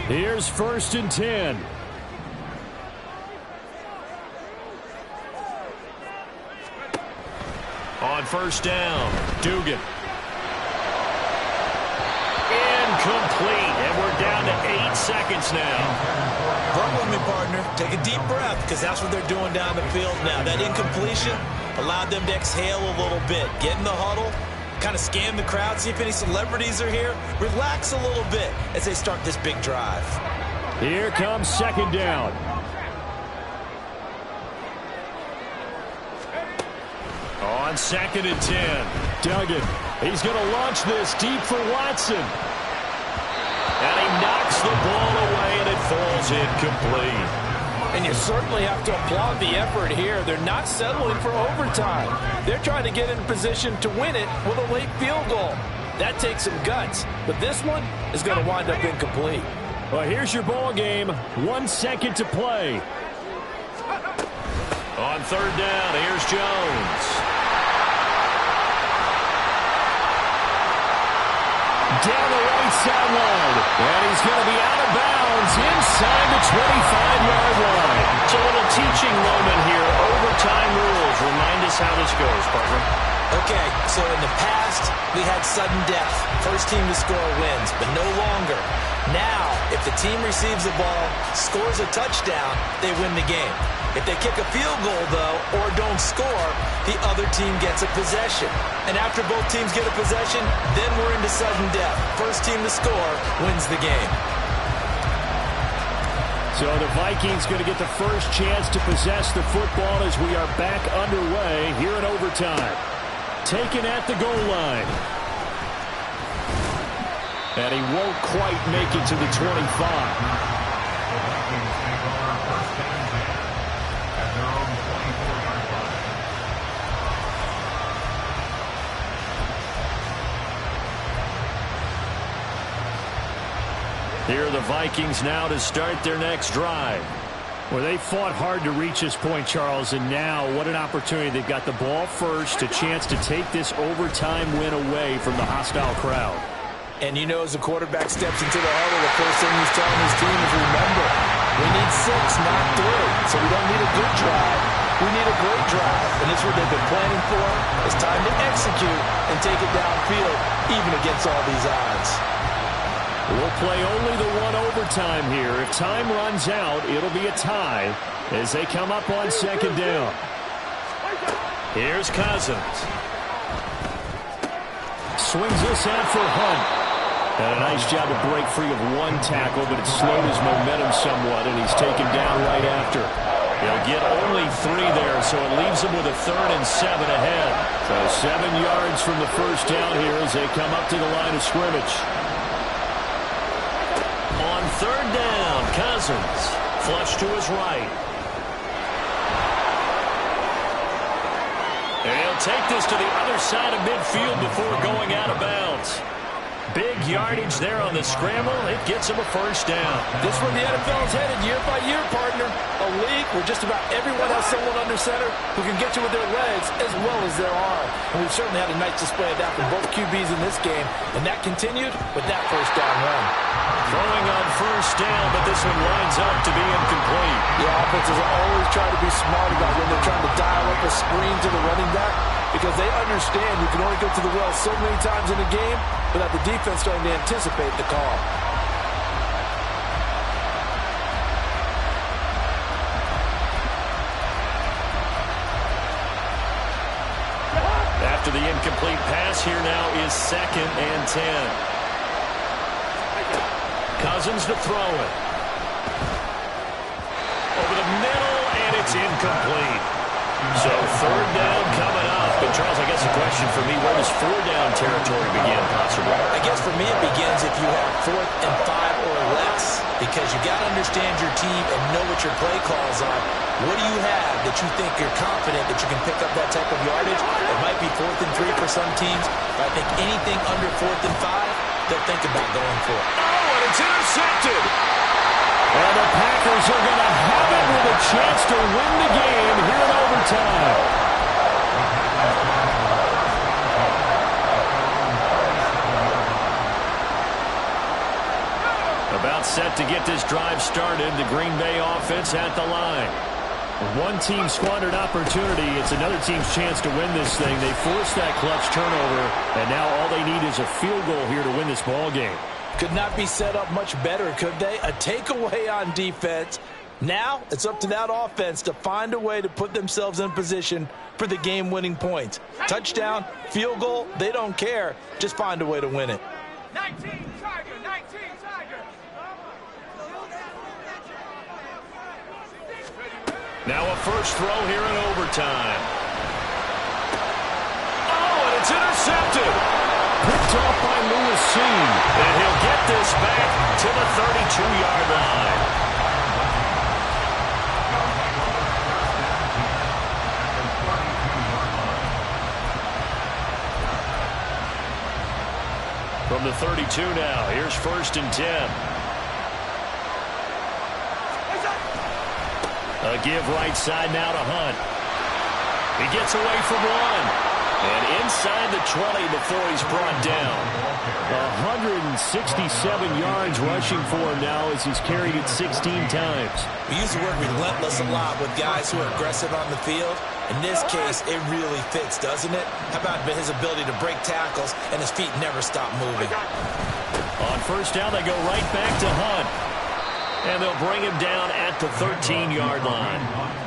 Here's 1st and 10. On 1st down, Dugan. Incomplete, and we're down to 8 seconds now. Run with me, partner. Take a deep breath because that's what they're doing down the field now. That incompletion allowed them to exhale a little bit. Get in the huddle. Kind of scan the crowd, see if any celebrities are here. Relax a little bit as they start this big drive. Here comes 2nd down. On 2nd and 10, Duggan. He's going to launch this deep for Watson. And he knocks the ball away, and it falls incomplete. And you certainly have to applaud the effort here. They're not settling for overtime. They're trying to get in position to win it with a late field goal. That takes some guts. But this one is going to wind up incomplete. Well, here's your ball game. 1 second to play. On third down, here's Jones. Down the right sideline. And he's going to be out of bounds inside the 25-yard line. So a little teaching moment here. Overtime rules. Remind us how this goes, partner. Okay, so in the past, we had sudden death. First team to score wins, but no longer. Now, if the team receives the ball, scores a touchdown, they win the game. If they kick a field goal, though, or don't score, the other team gets a possession. And after both teams get a possession, then we're into sudden death. First team to score wins the game. So the Vikings going to get the first chance to possess the football as we are back underway here in overtime. Taken at the goal line. And he won't quite make it to the 25. Here are the Vikings now to start their next drive. Well, they fought hard to reach this point, Charles, and now what an opportunity. They've got the ball first, a chance to take this overtime win away from the hostile crowd. And you know, as the quarterback steps into the huddle, the first thing he's telling his team is, remember, we need 6, not 3. So we don't need a good drive. We need a great drive. And this is what they've been planning for. It's time to execute and take it downfield, even against all these odds. We'll play only the one overtime here. If time runs out, it'll be a tie as they come up on second down. Here's Cousins. Swings this out for Hunt. And a nice job to break free of one tackle, but it slowed his momentum somewhat, and he's taken down right after. He'll get only 3 there, so it leaves him with a 3rd and 7 ahead. So 7 yards from the first down here as they come up to the line of scrimmage. On third down, Cousins. Flush to his right. And he'll take this to the other side of midfield before going out of bounds. Big yardage there on the scramble. It gets him a first down. This is where the NFL is headed year by year, partner. A league where just about everyone has someone under center who can get you with their legs as well as their arm. And we've certainly had a nice display of that from both QBs in this game. And that continued with that first down run. Throwing on first down, but this one lines up to be incomplete. The offenses are always trying to be smart about when they're trying to dial up a screen to the running back, because they understand you can only go to the well so many times in a game without the defense starting to anticipate the call. After the incomplete pass, here now is 2nd and 10. Cousins to throw it. Over the middle, and it's incomplete. So 3rd down coming up. But Charles, I guess the question for me, where does 4 down territory begin, possibly? I guess for me it begins if you have 4th and 5 or less, because you got to understand your team and know what your play calls are. What do you have that you think you're confident that you can pick up that type of yardage? It might be 4th and 3 for some teams, but I think anything under 4th and 5, they'll think about going for it. Oh, and it's intercepted. And the Packers are going to have it with a chance to win the game here in overtime. About set to get this drive started, the Green Bay offense at the line. One team squandered opportunity. It's another team's chance to win this thing. They forced that clutch turnover, and now all they need is a field goal here to win this ball game. Could not be set up much better, could they? A takeaway on defense. Now it's up to that offense to find a way to put themselves in position for the game-winning points. Touchdown, field goal, they don't care. Just find a way to win it. 19 Tiger, 19 Tiger. Now a first throw here in overtime. Oh, and it's intercepted. Picked off by Lewis C. And he'll get this back to the 32-yard line. From the 32 now, here's 1st and 10. A give right side now to Hunt. He gets away from one. And inside the 20 before he's brought down. 167 yards rushing for him now as he's carried it 16 times. We use the word relentless a lot with guys who are aggressive on the field. In this case, it really fits, doesn't it? How about his ability to break tackles and his feet never stop moving? On first down, they go right back to Hunt. And they'll bring him down at the 13-yard line.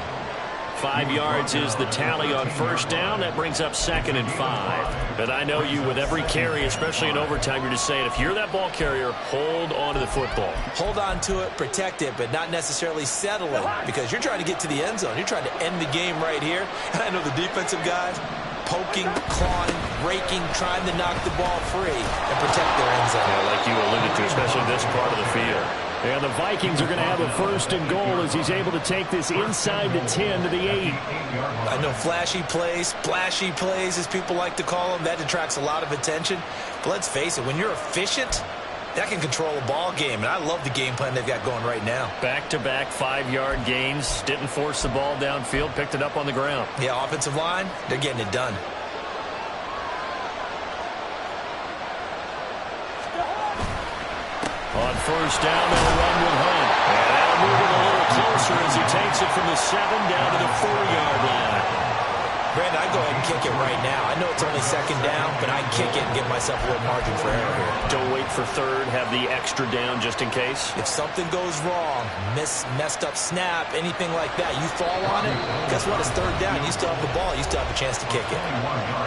5 yards is the tally on first down. That brings up 2nd and 5. But I know you, with every carry, especially in overtime, you're just saying, if you're that ball carrier, hold on to the football. Hold on to it, protect it, but not necessarily settle it, because you're trying to get to the end zone. You're trying to end the game right here. And I know the defensive guys poking, clawing, raking, trying to knock the ball free and protect their end zone. Yeah, like you alluded to, especially this part of the field. And the Vikings are going to have a 1st and goal as he's able to take this inside the 10 to the 8. I know flashy plays, splashy plays, as people like to call them, that attracts a lot of attention. But let's face it, when you're efficient, that can control a ball game. And I love the game plan they've got going right now. Back-to-back 5-yard gains. Didn't force the ball downfield. Picked it up on the ground. Yeah, offensive line, they're getting it done. On first down, they'll run with Hunt. And that'll move him a little closer as he takes it from the 7 down to the 4-yard line. Brandon, I go ahead and kick it right now. I know it's only 2nd down, but I kick it and give myself a little margin for error here. Don't wait for 3rd. Have the extra down just in case. If something goes wrong, messed up snap, anything like that, you fall on it, guess what? It's 3rd down. You still have the ball. You still have a chance to kick it.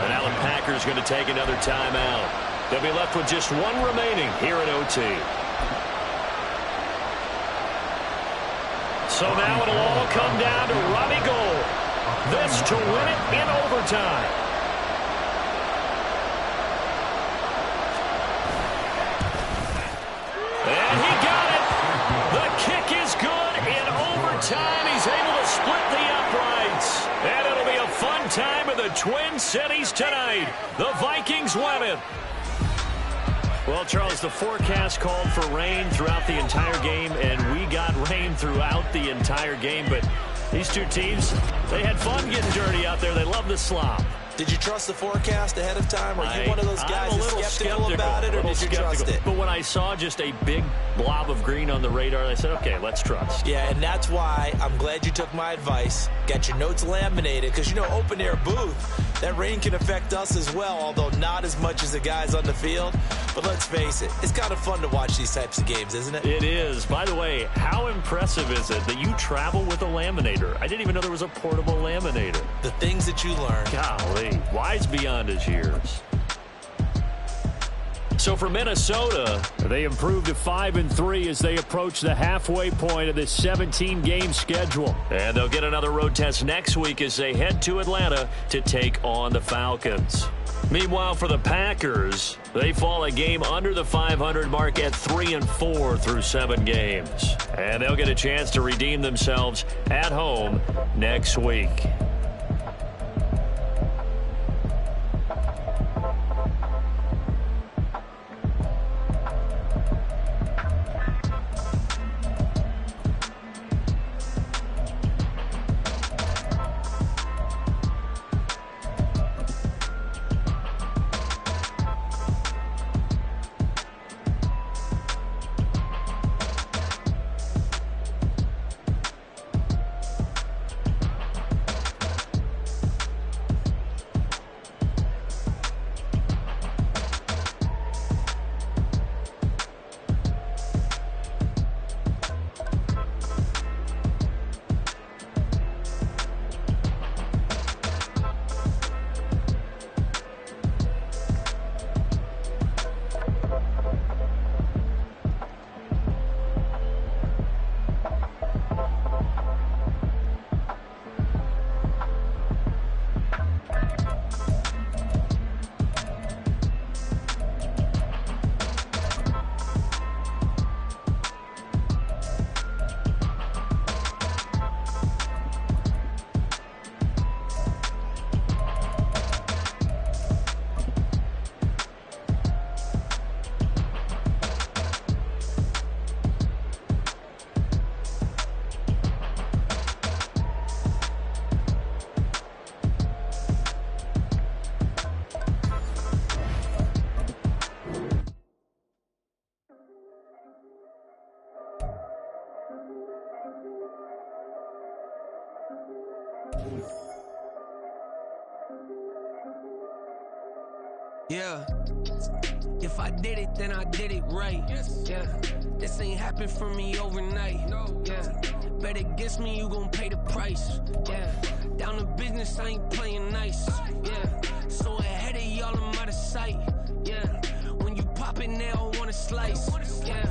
And Allen Packers going to take another timeout. They'll be left with just 1 remaining here in OT. So now it'll all come down to Robbie Gould. This to win it in overtime. And he got it. The kick is good in overtime. He's able to split the uprights. And it'll be a fun time in the Twin Cities tonight. The Vikings win it. Well, Charles, the forecast called for rain throughout the entire game, and we got rain throughout the entire game. But these two teams, they had fun getting dirty out there. They love the slop. Did you trust the forecast ahead of time? Are you one of those guys who's skeptical about it, or did you trust it? But when I saw just a big blob of green on the radar, I said, okay, let's trust. Yeah, and that's why I'm glad you took my advice. Got your notes laminated, because, you know, open-air booth, that rain can affect us as well, although not as much as the guys on the field. But let's face it, it's kind of fun to watch these types of games, isn't it? It is. By the way, how impressive is it that you travel with a laminator? I didn't even know there was a portable laminator. The things that you learn. Golly, wise beyond his years. So for Minnesota, they improved to 5-3 as they approach the halfway point of this 17-game schedule. And they'll get another road test next week as they head to Atlanta to take on the Falcons. Meanwhile, for the Packers, they fall a game under the 500 mark at 3-4 through 7 games. And they'll get a chance to redeem themselves at home next week. Yeah. If I did it, then I did it right. Yeah. This ain't happened for me overnight. Yeah. Bet against me, you gon' pay the price. Yeah. Down to business, I ain't playing nice. Yeah. So ahead of y'all, I'm out of sight. Yeah. When you pop it, they all wanna slice. Yeah.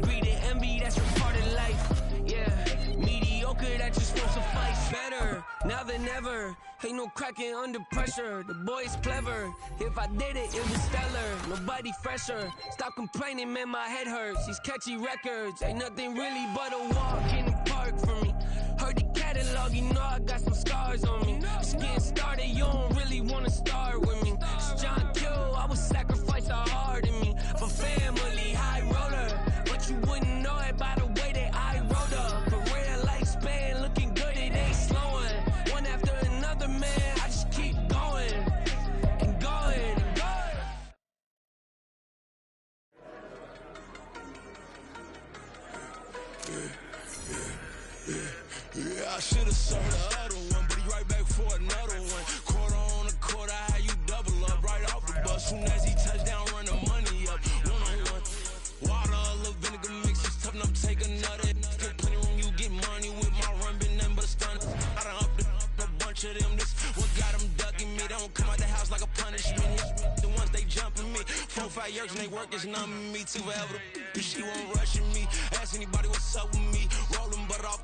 Greed and envy, that's a part of life. Yeah. Mediocre, that just won't suffice. Better now than ever. Ain't no cracking under pressure. The boy's clever. If I did it, it was stellar. Nobody fresher. Stop complaining, man, my head hurts. These catchy records ain't nothing really but a walk in the park for me. Heard the catalog, you know I got some scars on me. Just getting started, you don't really wanna start with me. It's John Kill, I would sacrifice a heart in me for family, high roller. But you wouldn't know it by the way that I rolled up. Career lifespan looking good, it ain't slowing. One after another, man, I just keep going and going and going. Yeah, I should've sold the other one, but he right back for another one. Quarter on a quarter, how you double up right off the bus. Soon as he touch down, run the money up. One-on-one. Water, a little vinegar mix, it's tough enough, take another. Get plenty room, you get money with my run, been nothing but a stun. I done up a bunch of them, this what got them ducking me. They don't come out the house like a punishment. The ones they jumping me. 4 or 5 years and they work is numbing me. Too forever, she won't rushing me. Ask anybody what's up with me. Rolling but off.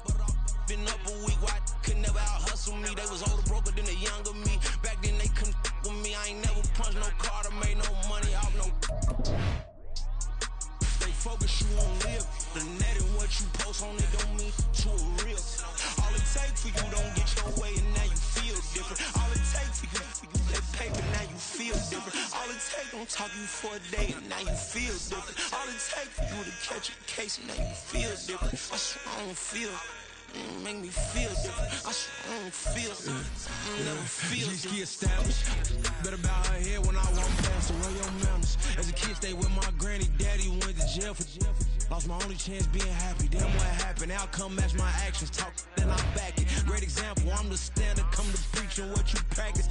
Been up a week, why could never out hustle me? They was older, broker than the younger me. Back then they couldn't with me. I ain't never punched no card or made no money off no. They focus, you won't live. The net and what you post on it don't mean to a real. All it takes for you don't get your way and now you feel different. All it takes for you that paper, now you feel different. All it takes don't talk you for a day and now you feel different. All it takes for you to catch a case and now you feel different. I swear I don't feel. Make me feel different. I swear I don't feel. I never feel different. Get established. Better bow her head when I walk past her. Run your manners. As a kid, stayed with my granny. Daddy went to jail for jail. Lost my only chance being happy. Damn what happened. Outcome match my actions. Talk then I back it. Great example. I'm the standard. Come to preaching what you practice.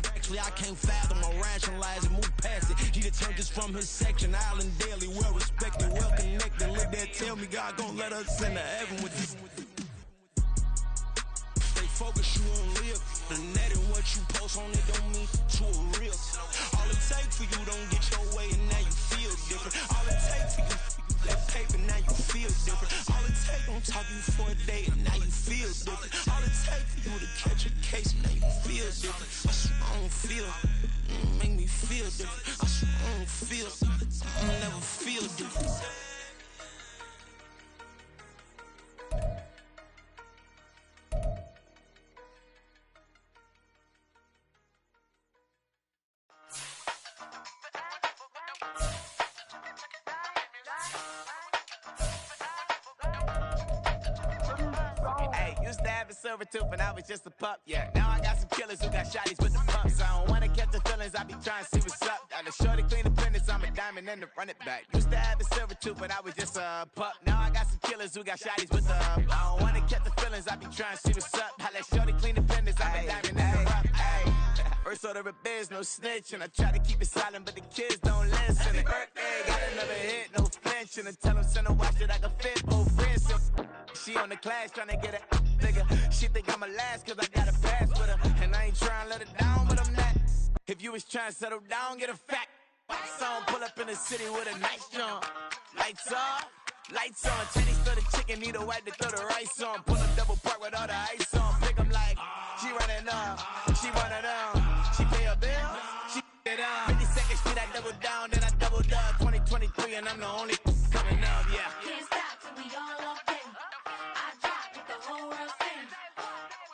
Actually, I can't fathom or rationalize and move past it. He turned this from his section. Island daily, well respected, well connected. Look there, tell me God gon' let us into heaven with this. Focus, you won't live. The net and what you post on it don't mean to a real. All it takes for you don't get your way and now you feel different. All it takes for you that paper, now you feel different. All it takes don't talk you for a day and now you feel different. All it takes for you to catch a case and now you feel different. I swear I don't feel. Make me feel different. I swear I don't feel. I'll never feel different. Used to have a silver tooth and I was just a pup, yeah. Now I got some killers who got shotties with the pumps. I don't wanna catch the feelings, I be trying to see what's up. Got a shorty clean the fitness, I'm a diamond and to run it back. Used to have a silver tooth but I was just a pup. Now I got some killers who got shotties with the I don't wanna catch the feelings, I be trying to see what's up. I let shorty clean the fitness, I'm a diamond and to run it. First order of biz, no snitch, and I try to keep it silent, but the kids don't listen. Birthday, got another hit, no flinch, and I tell them send a watch that I can fit both wrists. She on the class trying to get it bigger. She think I'm a last cause I got a pass with her. And I ain't trying to let it down, but I'm not. If you was trying to settle down, get a fact. Song pull up in the city with a nice jump. Lights off, lights on. Chinese for the chicken, need a wipe to throw the rice on. Pull up double park with all the ice on. Pick 'em like, she running up, she running down. She pay her bill, she it up. 52nd Street, I double down, then I doubled up. 2023 and I'm the only coming up, yeah. Can't stop till we all locked in. I drop with the whole world sing.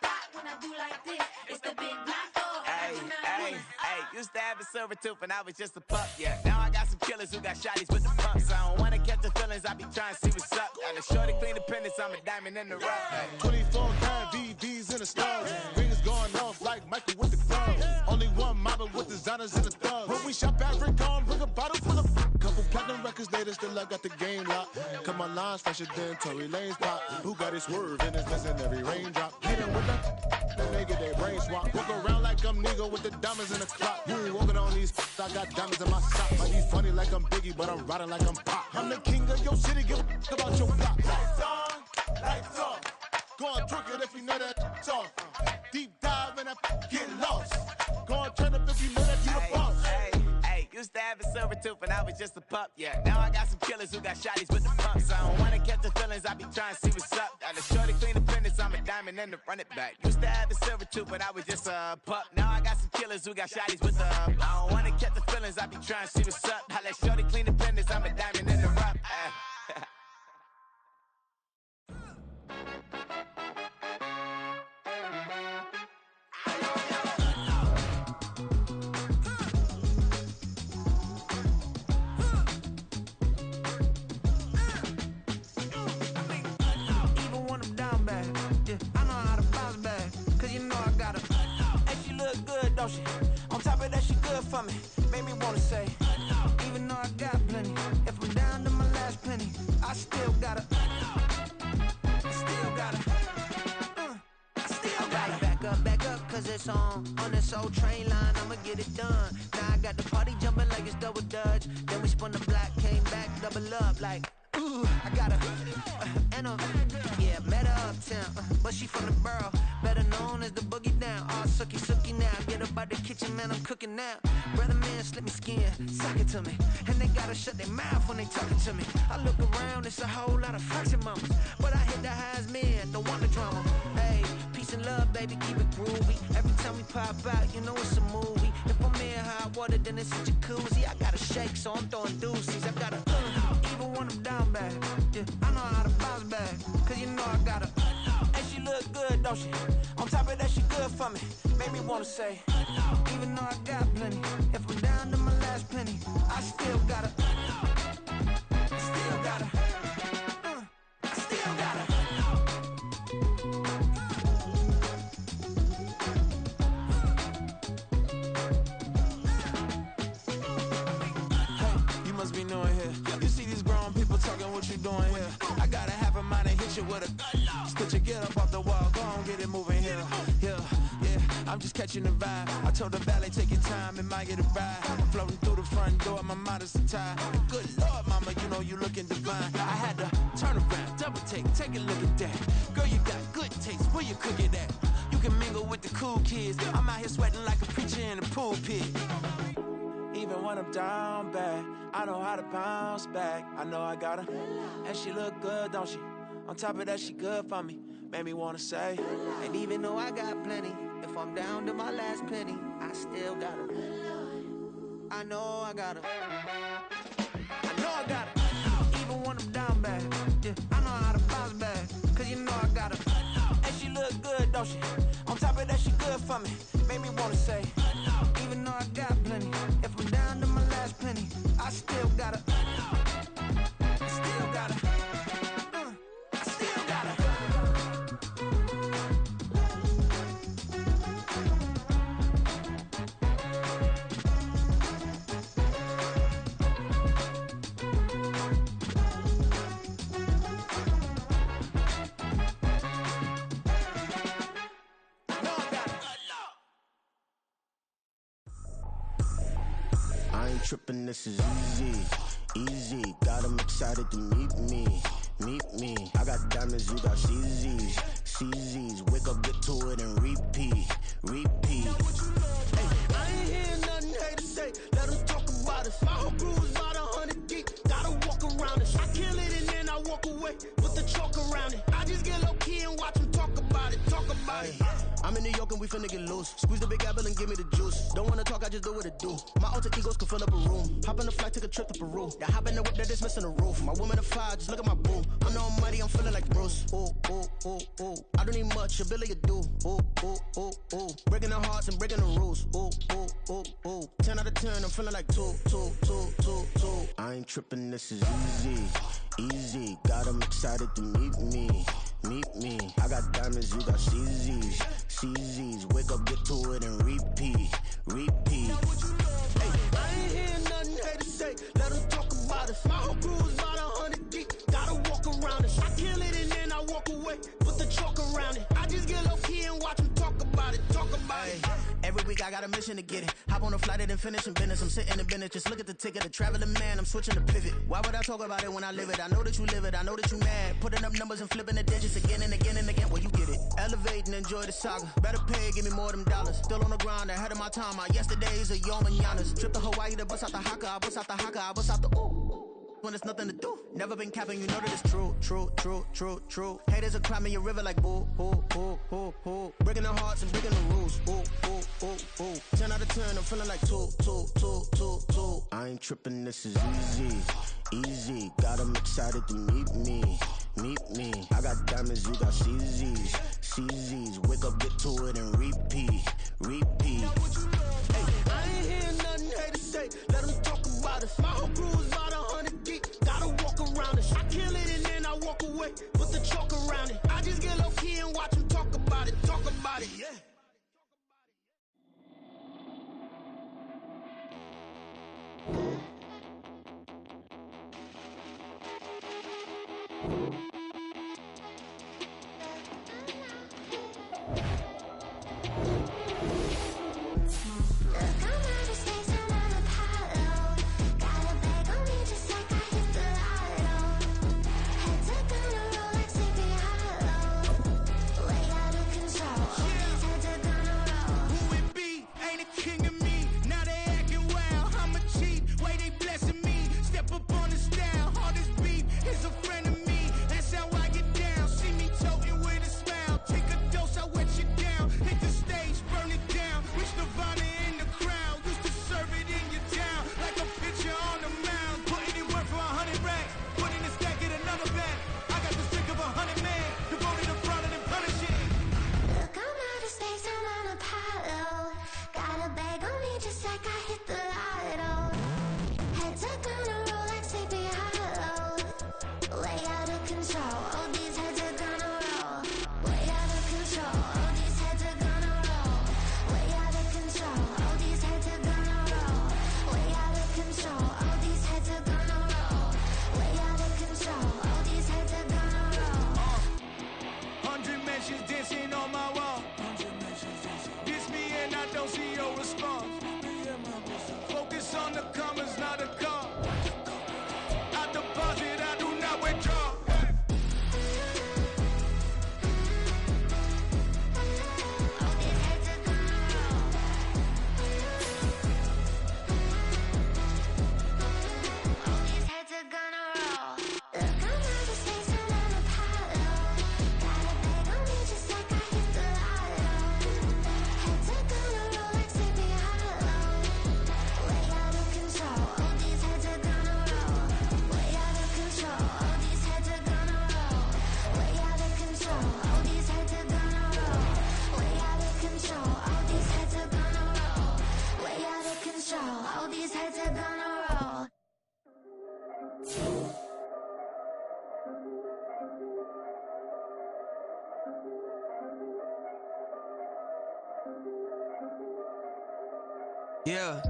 Pop when I do like this, it's the big black dog. Hey, used to have a silver tooth and I was just a pup, yeah. Now I got some killers who got shotties with the pumps. I don't wanna catch the feelings, I be trying to see what's up. Got a shorty clean the pendants, I'm a diamond in the rough. Hey. 24 karat VVs in the stars. Rings going off like Michael with the clubs. Only one mobbing with designers in the thugs. When we shop at Rick on, bring a bottle full of couple platinum records later, still I got the game locked. Cause my lines fresher than Tory Lane's pop. Who got Everybody swerving, it's missing every raindrop. Hit 'em with the they get their brain swap. Walk around like I'm nigga with the diamonds in the clock. You ain't walking on these, I got diamonds in my sock. Might be funny like I'm Biggie, but I'm riding like I'm Pop. I'm the king of your city, give a about your block. Lights on, lights off. Go on, twerk it if you know that off. Deep dive and that get lost. Go on, turn up if you know that you the boss. Used to have a silver tooth when I was just a pup, yeah. Now I got some killers who got shotties with the pumps. I don't wanna catch the feelings, I be trying to see what's up. Got a shorty clean the finish, I'm a diamond and to run it back. Used to have a silver tooth when I was just a pup. Now I got some killers who got shotties with the I don't wanna catch the feelings, I be trying to see what's up. I let shorty clean the finish, I'm a diamond and to run. Don't she? On top of that, she good for me. Made me wanna say, even though I got plenty, if I'm down to my last penny, I still gotta, I still gotta. Back up, cause it's on this old train line, I'ma get it done. Now I got the party jumping like it's double dutch. Then we spun the block, came back, double up like, ooh, I got a, and a, yeah, met her uptown, but she from the borough, better known as the boogie down. All sookie now, get up out the kitchen, man, I'm cooking now. Brother man, slip me skin, suck it to me, and they gotta shut their mouth when they talking to me. I look around, it's a whole lot of fraction mamas, but I hit the highs, man, don't want the drama. Hey, peace and love, baby, keep it groovy. Every time we pop out, you know it's a movie. If I'm in hot water, then it's a jacuzzi. I gotta shake, so I'm throwing deuces. I gotta, even when I'm down bad, yeah, I know how to bounce back, cause you know I gotta, and she look good, don't she? On top of that, she good for me. Made me wanna say, even though I got plenty, if I'm down to my last penny, I still gotta, I still gotta, I still gotta. Must be knowing here. You see these grown people talking, what you doing here? I gotta have a mind and hit you with a stitch you get up off the wall, go on, get it moving here. Yeah, I'm just catching the vibe. I told the valet, take your time, it might get a ride. Floating through the front door, my mind is tied. Good Lord, mama, you know you looking divine. I had to turn around, double take a look at that. Girl, you got good taste, where you cook it at? You can mingle with the cool kids. I'm out here sweating like a preacher in the pulpit. Even when I'm down bad, I know how to bounce back. I know I got her, and she look good, don't she? On top of that, she good for me. Made me wanna say, and even though I got plenty, if I'm down to my last penny, I still got her. I know I got her. I know I got her. Even when I'm down bad, yeah, I know how to bounce back, cause you know I got her. And she look good, don't she? On top of that, she good for me. Made me wanna say, even though I got plenty, if I'm down to my last penny, I still gotta, I still gotta, I still gotta. I ain't tripping, this is easy. Got 'em excited to meet me. I got diamonds, you got CZs. Wake up, get to it, and repeat. Hey, I ain't hearing nothing haters say. Let 'em talk about us. My whole crew is about 100 deep. Gotta walk around us. I kill it and then I walk away with the chalk around it. I just get low key and watch 'em talk about it. I'm in New York and we finna get loose. Squeeze the big apple and give me the juice. Don't wanna talk, I just do what it do. My alter egos can fill up a room. Hop on the flight, take a trip to Peru. Yeah, hop in the whip that is missing the roof. My woman a fire, just look at my boo. I'm the almighty, I'm feeling like Bruce. Ooh. I don't need much, ability to do. Ooh. Breaking the hearts and breaking the rules. Ooh. 10 out of 10, I'm feeling like two. I ain't tripping, this is easy. Got 'em excited to meet me. I got diamonds, you got CZs. Wake up, get to it, and repeat. Hey, I ain't hearing nothing haters say. Let 'em talk about us. My whole crew is about 100 deep. Gotta walk around us. I kill it and then I walk away away, put the chalk around it. I just get low key and watch them talk about it. Every week I got a mission to get it. Hop on a flight and then finish in business. I'm sitting in business, just look at the ticket. A traveling man, I'm switching to pivot. Why would I talk about it when I live it? I know that you live it, I know that you mad. Putting up numbers and flipping the digits again and again and again. Well, you get it. Elevate and enjoy the saga. Better pay, give me more of them dollars. Still on the grind, ahead of my time. My yesterdays are your mananas. Trip to Hawaii to bust out the haka. I bust out the haka, I bust out the ooh. When there's nothing to do. Never been capping, you know that it's true, true, true, true, true. Haters are climbing your river like boo, boo, boo, boo, boo. Breaking their hearts and breaking the rules. Ooh, ooh, ooh, ooh. 10 out of 10, I'm feeling like 2, 2, 2, 2, 2. I ain't tripping, this is easy, easy. Got 'em excited to meet me, meet me. I got diamonds, you got CZs, CZs. Wake up, get to it and repeat, repeat. Hey, I ain't hearing nothing haters say. Let them talk about us. My whole crew is about 100 deep. Gotta walk around us. I kill it and then I walk away. Put the chalk around it. I just get low key and watch them talk about it. Talk about it, yeah. Yeah.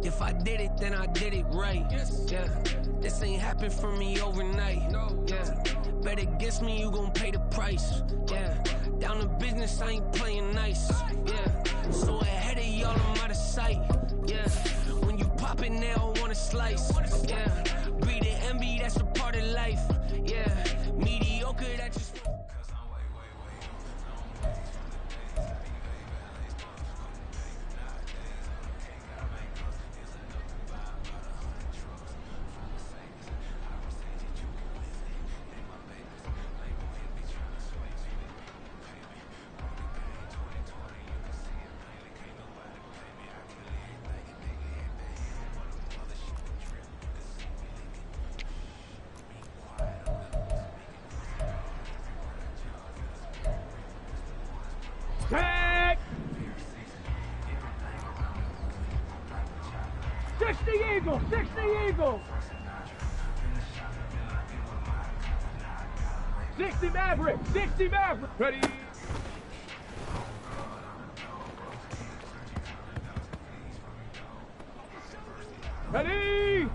If I did it, then I did it right. Yeah. This ain't happened for me overnight. Yeah. Bet against me, you gon' pay the price. Yeah. Down to business, I ain't playing nice. Yeah. So ahead of y'all, I'm out of sight. Yeah. When you pop it now, I want a slice. Yeah. Greed and envy, that's a part of life. Yeah. Mediocre, that just. Tag! 60 Eagles! 60 Eagles! 60 Maverick! 60 Maverick! Ready? Ready?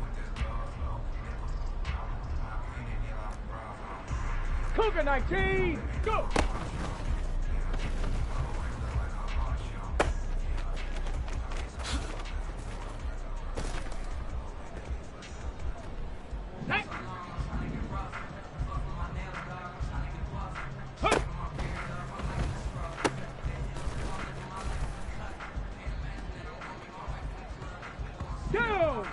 Cougar 19, go! Hey. Go!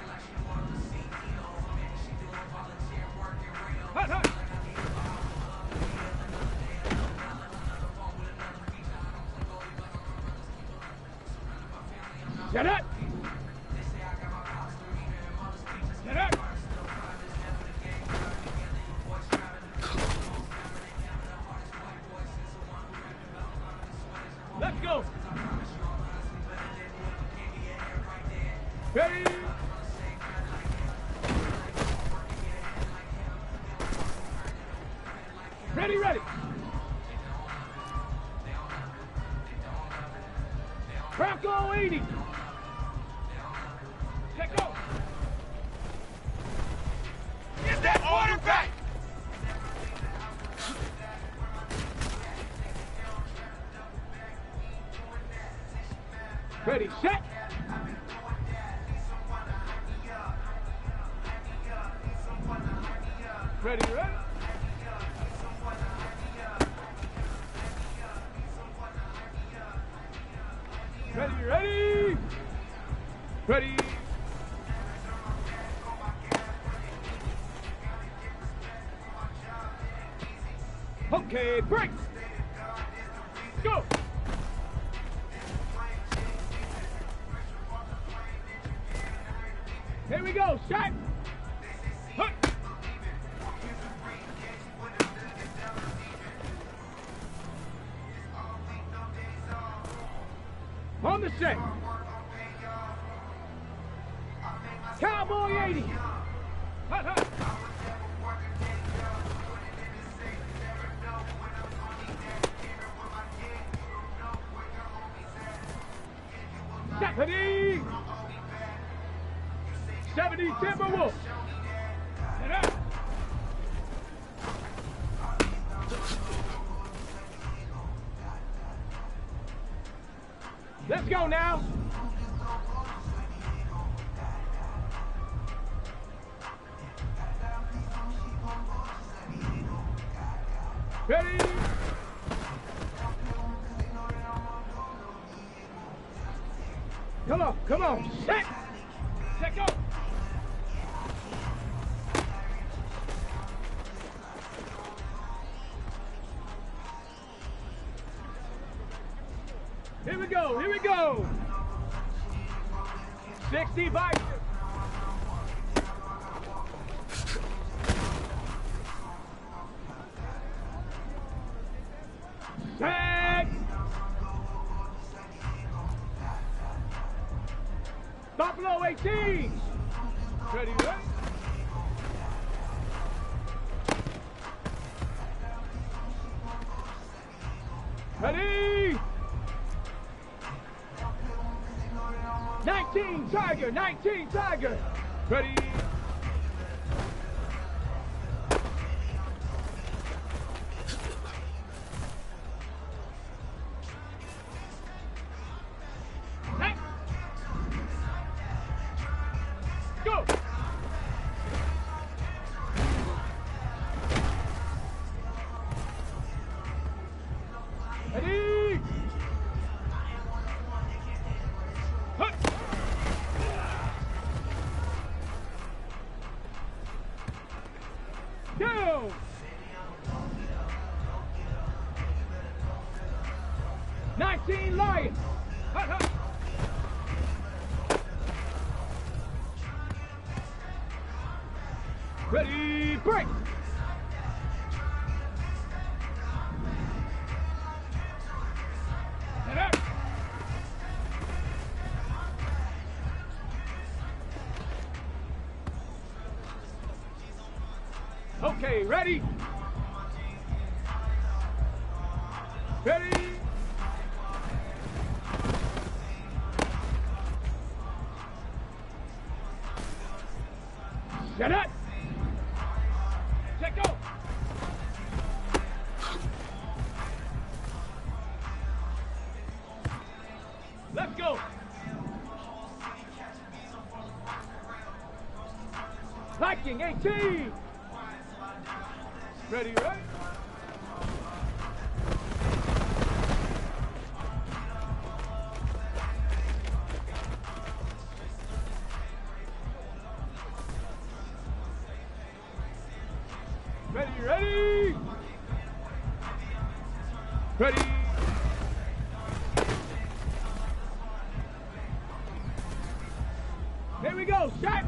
Hut, hut. Get it! Get it! Let's go! Ready! Ready, ready! Bronco 80! Check go! Get that order back! Ready, set! Ready, ready? Ready, ready? Ready? Okay, break! Go! Here we go, shot! Hut. On the set. Cowboy 80. Hut, hut. Stephanie. 70 Timberwolves. Get up. Let's go now. Ready? Come on, set. Set go. Here we go, here we go. 65. Set. Buffalo 18. Ready, ready? Ready? 19 Tiger, 19 Tiger. Ready? Next. Go. Ready? Hut. Go. '19 Lions. Hut, hut. Ready, break. Get up. Okay, ready? Ready? Get up. Check go. Checking 18. Ready, ready. Ready, ready. Ready. Here we go, shot.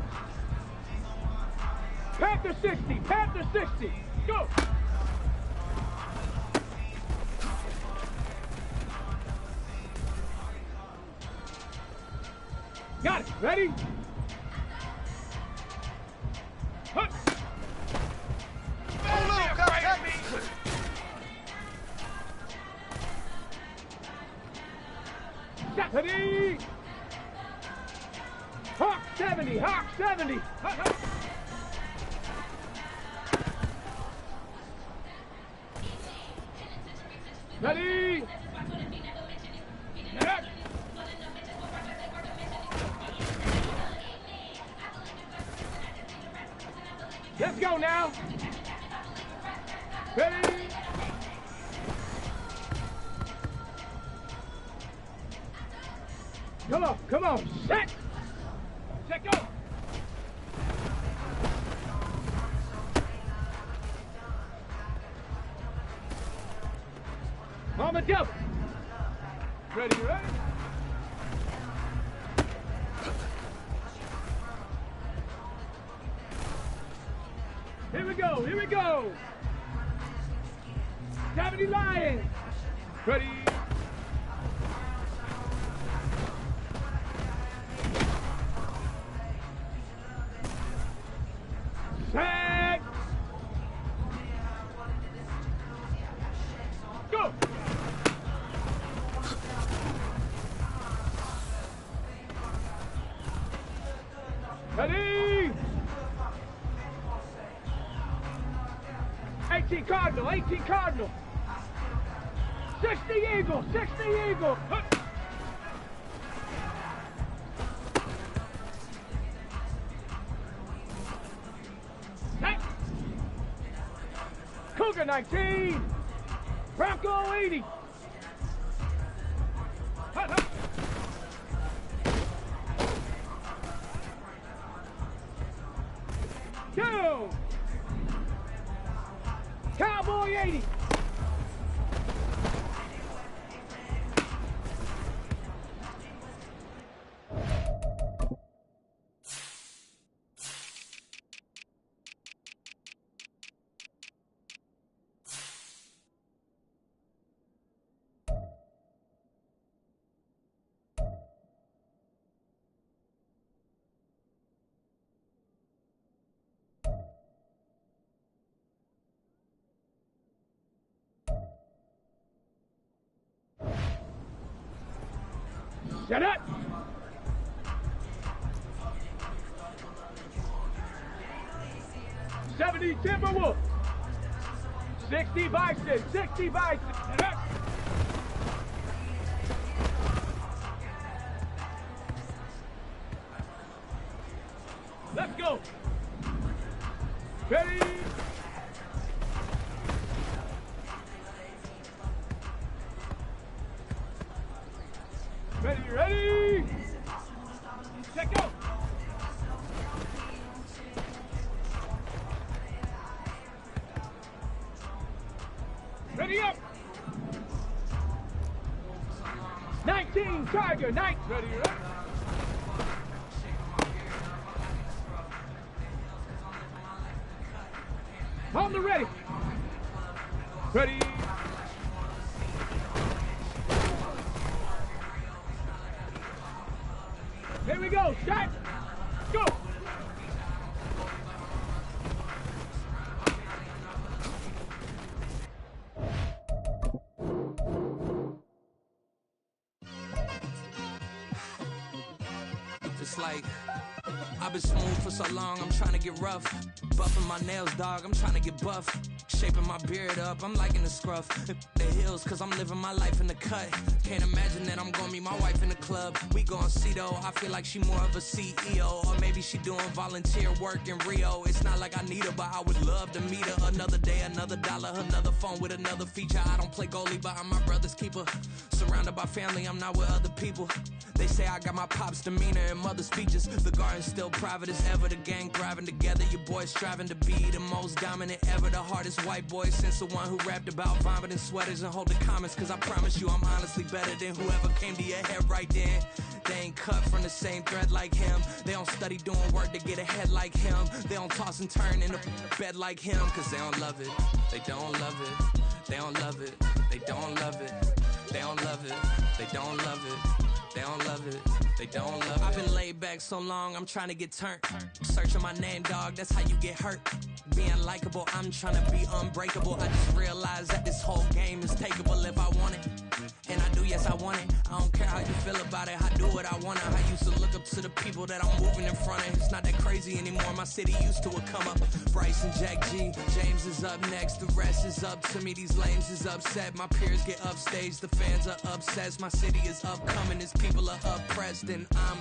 Panther 60, Panther 60. Go. Got it. Ready? Hup. Ready? Hawk 70, Hawk 70. Ready? Next. Let's go now. Ready? Come on, set. Set, go. On the double. Ready, ready? Here we go, here we go. 70 Lions. Ready? Set. Go. Ready? 18 Cardinal, 18 Cardinal. 60 Eagle, 60 Eagle. Hup. Set. Cougar 19. Bronco 80. Hup, hup. Down. Cowboy 80. Set up. '70 Timberwolf. 60 Bison. 60 Bison. Set up. Let's go. Ready. Ready, ready! Check go! Ready up! 19 Tiger, Night! Ready up! On the ready! Ready! Here we go, shot, go! Just like I've been smooth for so long, I'm trying to get rough. Buffing my nails, dog, I'm trying to get buff. Shaping my beard up, I'm liking the scruff. The hills, cause I'm living my life in the cut. Can't imagine that I'm gonna meet my wife in the club. We gon' see though, I feel like she more of a CEO. Or maybe she doing volunteer work in Rio. It's not like I need her, but I would love to meet her. Another day, another dollar, another phone with another feature. I don't play goalie, but I'm my brother's keeper. Surrounded by family, I'm not with other people. They say I got my pop's demeanor and mother's speeches. The garden's still private as ever, the gang thriving together. Your boys striving to be the most dominant ever. The hardest white boy since the one who rapped about vomiting sweaters and holding comments. Cause I promise you I'm honestly better than whoever came to your head right then. They ain't cut from the same thread like him. They don't study doing work to get ahead like him. They don't toss and turn in the bed like him. Cause they don't love it, they don't love it. They don't love it, they don't love it. They don't love it, they don't love it. They don't love it, they don't love it. I've been laid back so long, I'm trying to get turned. Searching my name, dog, that's how you get hurt. Being likable, I'm trying to be unbreakable. I just realized that this whole game is takeable if I want it. And I do, yes, I want it. I don't care how you feel about it, I do what I want it. I used to look up to the people that I'm moving in front of. It's not that crazy anymore, my city used to a come up. Bryce and Jack G, James is up next. The rest is up to me, these lames is upset. My peers get upstaged, the fans are obsessed. My city is upcoming, its people are oppressed. And I'm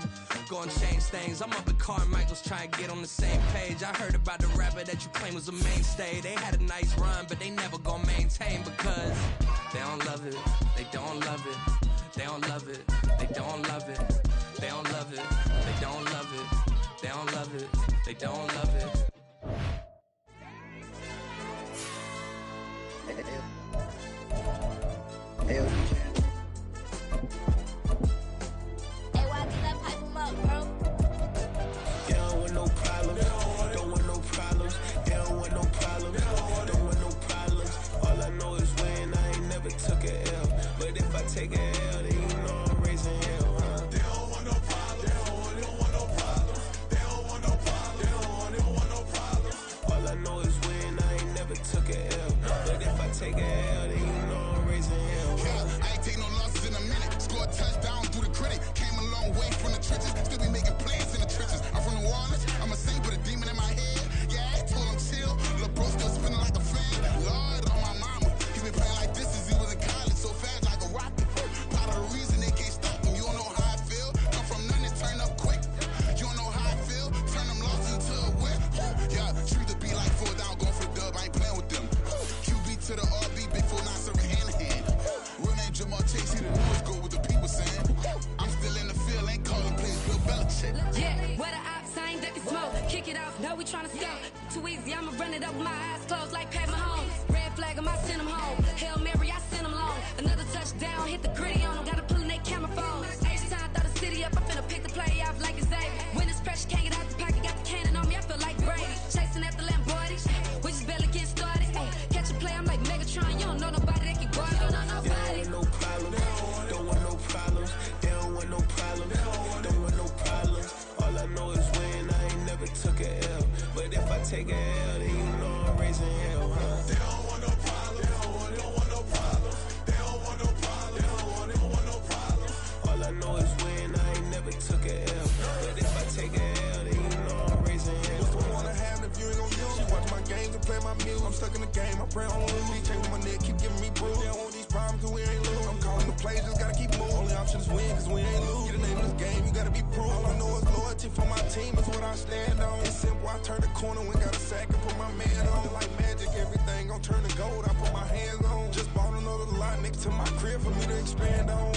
gonna change things. I'm up at Carmichael's trying to get on the same page. I heard about the rapper that you claim was a mainstay. They had a nice run, but they never gonna maintain because they don't love it, they don't love it. They don't love it, they don't love it. They don't love it, they don't love it. They don't love it, they don't love it. Hey, why did I pipe him up, bro? They don't want no problems, don't want no problems. They don't want no problems, don't want no problems. All I know is when I ain't never took a L. But if I take a L, then you know I'm raising hell, huh? They don't want no problems, they don't want no problems. They don't want no problems, they don't want no problems. All I know is when I ain't never took a L. But if I take a L, then you know I'm raising hell, huh? Yeah, I ain't take no losses in a minute. Scored a touchdown through the critic. Came a long way from the trenches. Still be making plays in the trenches. I'm from New Orleans. I'm a saint with a demon in my head. Yeah, I told him chill. Lil' bro still spinning like a fan. Lord on my mama. He been playing like this since he was in college. So fast like a rocket. Part of the reason they can't stop him. You don't know how I feel. Come from nothing and turn up quick. You don't know how I feel. Turn them losses into a win. Yeah, treat the beat like 4 down. Going for the dub. I ain't playing with them. QB to the RB. Big 4-9 serving hand in hand. Real name Jamal Chase. He the newest go with the people saying. I'm still in the field. Ain't calling plays Bill Belichick. Yeah, where the ops, I ain't ducking smoke. Kick it off, no, we tryna scout. Too easy, I'ma run it up with my eyes closed like Pat Mahomes. Red flag him, I send him home. Hail Mary, I send him long. Another touchdown, hit the gritty on him. Gotta pull in they camera phone. H-time, throw the city up. I'm finna pick the play off like it's Xavier. When it's pressure, can't get out the pocket. Got the cannon on me, I feel like Brady. Chasing after Lamborghini. We just barely getting started. Ay, catch a play, I'm like Megatron. You don't know nobody that can guard. You don't know nobody. They don't want no problems, don't want no problems. They don't want no problems, don't want no problems. All I know is when I ain't never took a L. But if I take a L, then you know I'm raising hell, huh? They don't want no problems, they don't want no problems. They don't want no problems, they don't want no problems. All I know is when I ain't never took a L. But if I take a L, then you know I'm raising hell. What's the one I have if you ain't gon' use? She watch my games and play my music. I'm stuck in the game, I pray on lose. He chain with my neck, keep giving me bruise. They don't want these problems, cause we ain't lose. I'm calling the plays, just gotta keep moving. Only option is win, cause we ain't lose. Get the name of this game, you gotta be proof. All I know is loyalty for my team is what I stand on. It's simple, I turn the corner when got a sack and put my man on. Like magic, everything gon' turn to gold, I put my hands on. Just bought another lot next to my crib for me to expand on.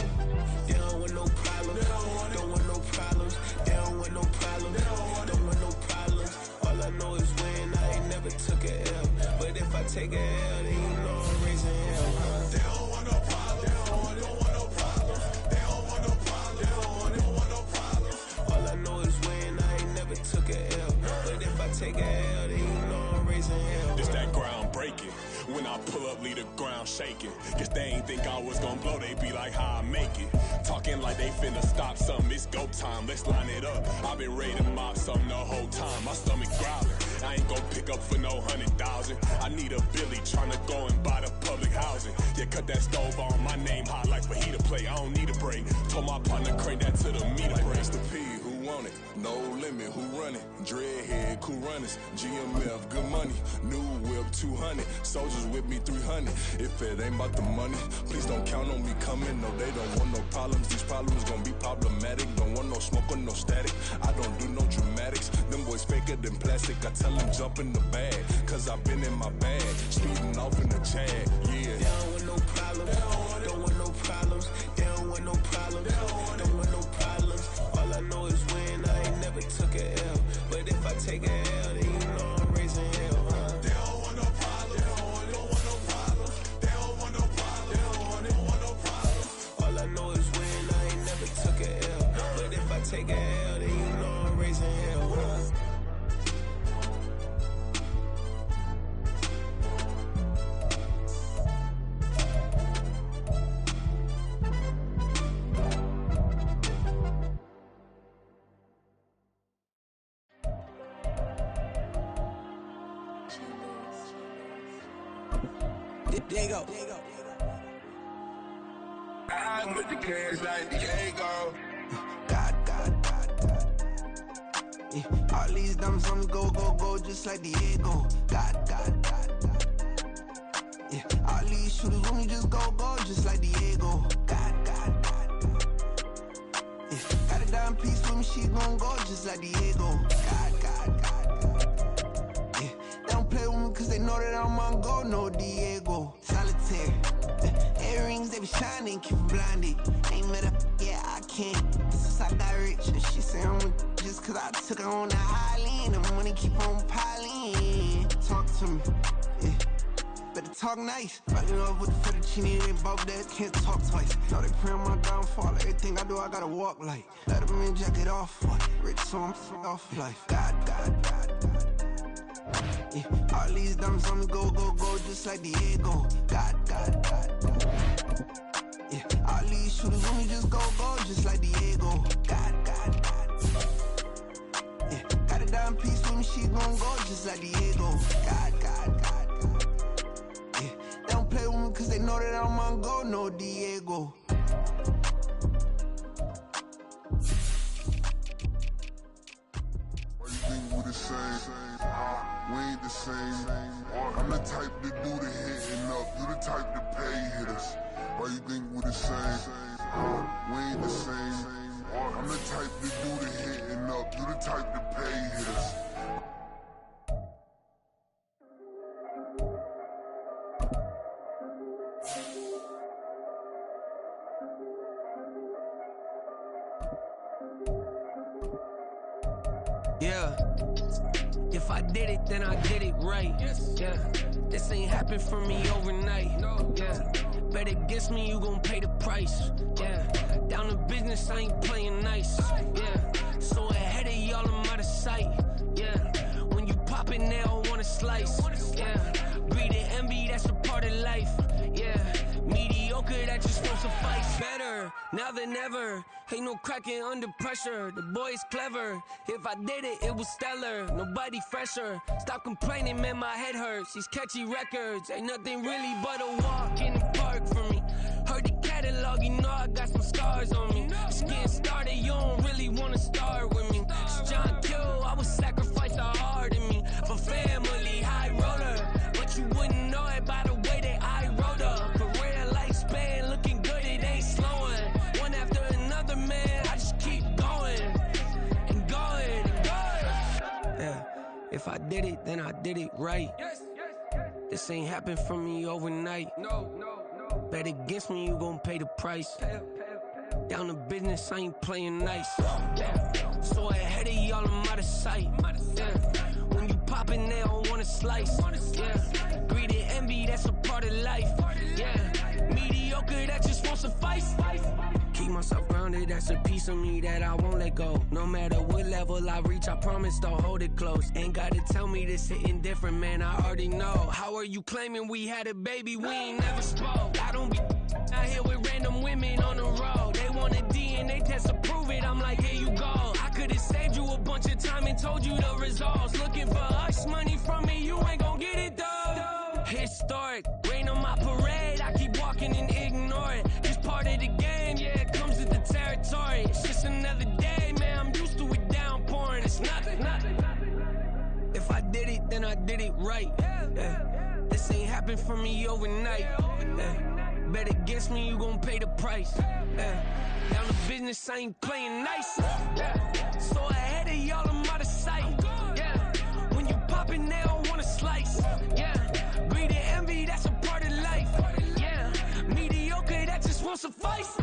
They don't want no problems, don't want no problems. They don't want no problems, don't want no problems. All I know is when I ain't never took a L. But if I take a L, then you know I'm raising hell, huh? They don't want no problems, they don't want no problems. They don't want no problems, they don't want no problems. All I know is when I ain't never took a L. But if I take a L, then you know I'm raising hell. It's that ground breaking. When I pull up, leave the ground shaking. Guess they ain't think I was gonna blow, they be like, how I make it. Talking like they finna stop something, it's go time, let's line it up. I've been ready to mop something the whole time, my stomach growling. I ain't gon' pick up for no 100,000. I need a Billy tryna go and buy the public housing. Yeah, cut that stove on. My name hot like fajita plate. I don't need a break. Told my partner crank that to the meter break. Mr. P, who want it? No limit, who run it? Dreadhead, cool runners. GMF, good money. New whip, 200. Soldiers with me, 300. If it ain't about the money, please don't count on me coming. No, they don't want no problems. These problems gonna be problematic. Don't want no smoke or no static. I don't do no dramatics. Them boys faker than plastic. I tell them jump in the bag, cause I've been in my bag. Speeding off in the Jag, yeah. They don't want no problems. Don't want no problems. They don't want no problems. Don't want no problems. All I know is win. I ain't never took a L. But if I take a L, then you know I'm raising hell, huh? They don't want no problems. They don't want no problems. They don't want no problems. They don't want no problems. All I know is win. I ain't never took a L. But if I take a L, then you know I'm raising hell, huh? Diego. I'm with the cash like Diego. God. Yeah. All these dumps on me go, just like Diego. God. Yeah. All these shooters when me just go, just like Diego. God. Yeah. Got a dime piece with me, she gon' go, just like Diego. God. Yeah. They don't play with me cause they know that I'm on go, no Diego. Solitaire. Earrings, they be shining, keep them blinded. Ain't met up, yeah, I can't. Since I got rich, and she say I'm just cause I took her on the island. The money keep on piling. Talk to me, yeah. Better talk nice. Fucking up with the fettuccine, they both dead, can't talk twice. Know they pray on my downfall, everything I do, I gotta walk like. Let them in, jacket off, rich, so I'm off life. God. Yeah. All these dumps on me go, just like Diego. God. Yeah. All these shooters on me just go, just like Diego. God. Yeah. Got a dime piece with me, she gon' go, just like Diego. God. Yeah. They don't play with me cause they know that I'm on go, no Diego. Why you think we the same? We ain't the same. I'm the type to do the hitting up. You the type to pay hitters. Why you think we the same? We ain't the same. I'm the type to do the hitting up. You the type to pay hitters. Yeah. If I did it, then I did it right. Yeah. This ain't happened for me overnight. Yeah. Bet against me, you gon' pay the price. Yeah. Down to business, I ain't playing nice. Yeah. So ahead of y'all, I'm out of sight. Yeah. When you pop it, they don't wanna slice. Yeah. Breed and envy, that's a part of life. Yeah. Mediocre, that just won't suffice. Better now than ever. Ain't no cracking under pressure. The boy's clever. If I did it, it was stellar. Nobody fresher. Stop complaining, man, my head hurts. These catchy records ain't nothing really but a walk in the park for me. Heard the catalog, you know I got some scars on me. It's getting started, you don't really wanna start with me. It's John Kill, I would sacrifice a heart in me for family, high roller. But you wouldn't know it by the way that I wrote up. Career lifespan looking good, it ain't slowing. One after another, man, I just keep going and going and going. Yeah, if I did it, then I did it right. This ain't happened for me overnight. Bet against me, you gon' pay the price. Down to business, I ain't playing nice. Yeah. So ahead of y'all, I'm out of sight. Yeah. When you poppin', they don't wanna slice. Yeah. Greed and envy, that's a part of life. Yeah. Mediocre, that just won't suffice. Keep myself grounded, that's a piece of me that I won't let go. No matter what level I reach, I promise don't hold it close. Ain't gotta tell me this hitting different, man, I already know. How are you claiming we had a baby, we ain't never spoke? I don't be out here with random women on the road. They want a DNA test to prove it, I'm like, here you go. I could've saved you a bunch of time and told you the results. Looking for hush money from me, you ain't gon' get it though. Historic, rain on my parade, I keep walking did it, then I did it right. Yeah. This ain't happened for me overnight. Yeah. Bet against me, you gon' pay the price. Yeah. Down to business, I ain't playing nice. Yeah. So ahead of y'all, I'm out of sight. Yeah. When you poppin', they don't wanna slice. Yeah. Greed and envy, that's a part of life. Yeah. Mediocre, that just won't suffice.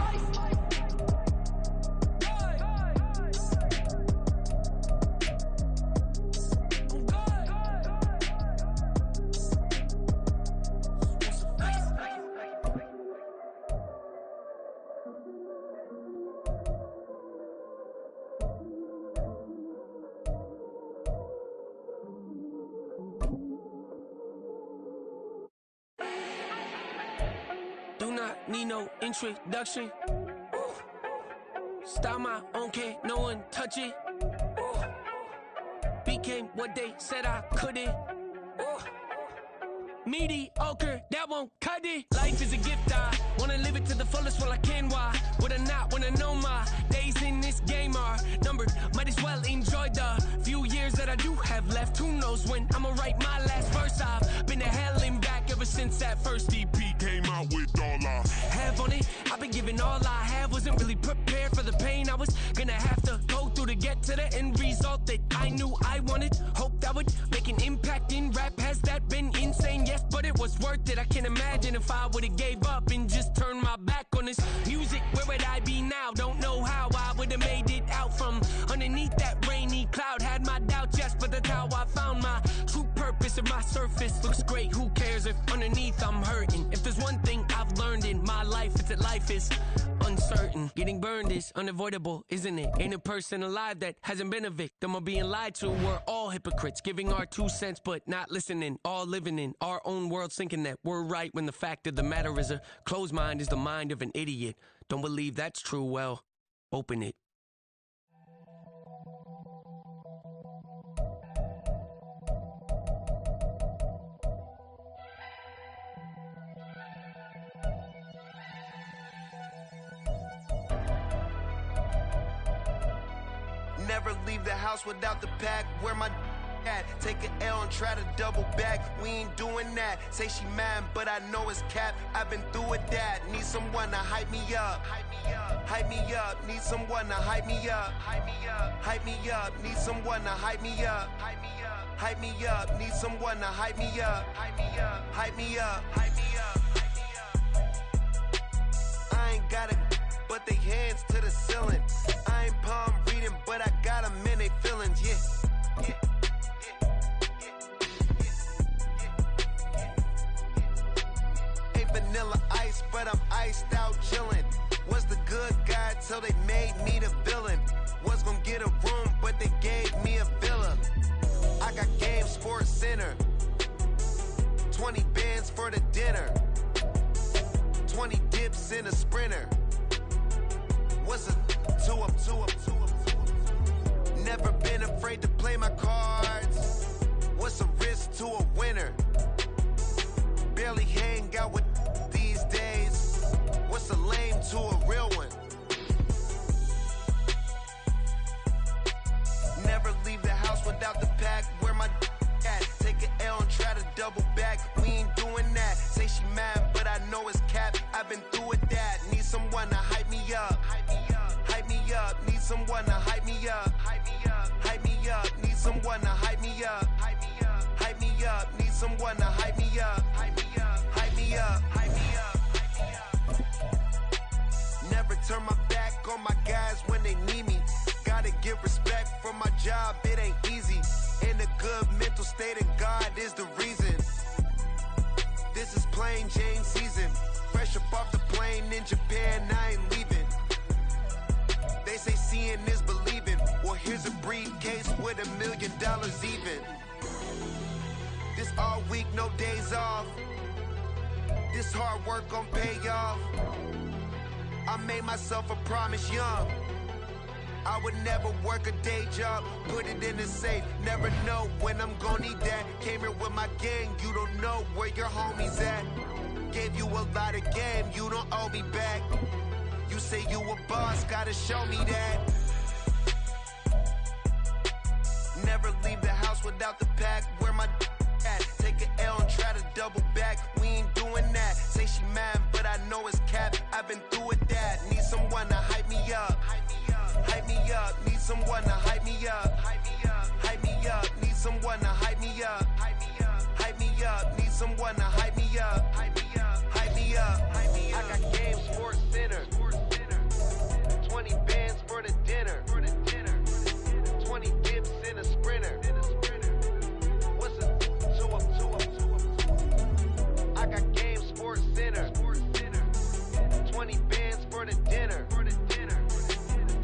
Do not need no introduction. Ooh. Style my own, can't no one touch it. Ooh. Became what they said I couldn't. Ooh. Mediocre, that won't cut it. Life is a gift, I wanna live it to the fullest while I can. Why would I not wanna know my days in this game are numbered? Might as well enjoy the few years that I do have left. Who knows when I'ma write my last verse? I've been to hell and back ever since that first EP came out with all I have on it. I've been giving all I have, wasn't really prepared for the pain I was gonna have to go through to get to the end result that I knew I wanted. Hoped I would make an impact in rap. Has that been insane? Yes, but it was worth it. I can't imagine if I would've gave up and just turned my back on this music. Where would I be now? Don't know how I would've made it out from underneath that rainy cloud. Had my doubts, yes, but that's how I found my true purpose. And my surface looks great, who cares if underneath I'm hurting? If there's one thing I've learned in my life, it's that life is uncertain. Getting burned is unavoidable, isn't it? Ain't a person alive that hasn't been a victim of being lied to. We're all hypocrites, giving our 2 cents but not listening. All living in our own world, thinking that we're right when the fact of the matter is a closed mind is the mind of an idiot. Don't believe that's true? Well, open it. Never leave the house without the pack. Where my at? Take an L and try to double back. We ain't doing that. Say she mad, but I know it's cap. I've been through with that. Need someone to hype me up. Hype me up. Need someone to hype me up. Hype me up. Need someone to hype me up. Hype me up. Need someone to hype me up. Hype me up. I ain't got it, but they hands to the ceiling. I ain't palm reading, but I got them in they feelings, yeah. Ain't vanilla ice, but I'm iced out chillin'. Was the good guy till they made me the villain. Was gonna get a room, but they gave me a villa. I got game, Sports Center. 20 bands for the dinner. 20 dips in a Sprinter. What's a two up? Never been afraid to play my cards. What's a risk to a winner? Barely hang out with these days. What's a lame to a real one? Never leave the house without the pack. Where my at? Take an L and try to double back. We ain't doing that. Say she mad, but I know it's cap. I've been through with that. Need someone to hype me up. Hype me up. Need someone to hype me up. Hype me up. Need someone to hype me up. Hype me up. Need someone to hype me up. Hype me up. Never turn my back on my guys when they need me. Gotta give respect for my job, it ain't easy. In a good mental state, and God is the reason. This is plain Jane season. Fresh up off the plane in Japan, I ain't leaving. They say seeing is believing. Well, here's a briefcase with $1 million even. This all week, no days off. This hard work gon' pay off. I made myself a promise young. I would never work a day job, put it in the safe. Never know when I'm gon' need that. Came here with my gang, you don't know where your homies at. Gave you a lot of game, you don't owe me back. You say you a boss, gotta show me that. never leave the house without the pack. Where my at? Take an L and try to double back. We ain't doing that. Say she mad, but I know it's cap. I've been through with that. Need someone to hype me up. Hype me up. Need someone to hype me up. Hype me up. Need someone to hype me up. Hype me up. Need someone to hype me up. Hype me up. Hype me up. I got game Sports Center. 20 bands for the dinner. 20 dips in a sprinter. What's a 2 up? I got game Sports Center. 20 bands for the dinner.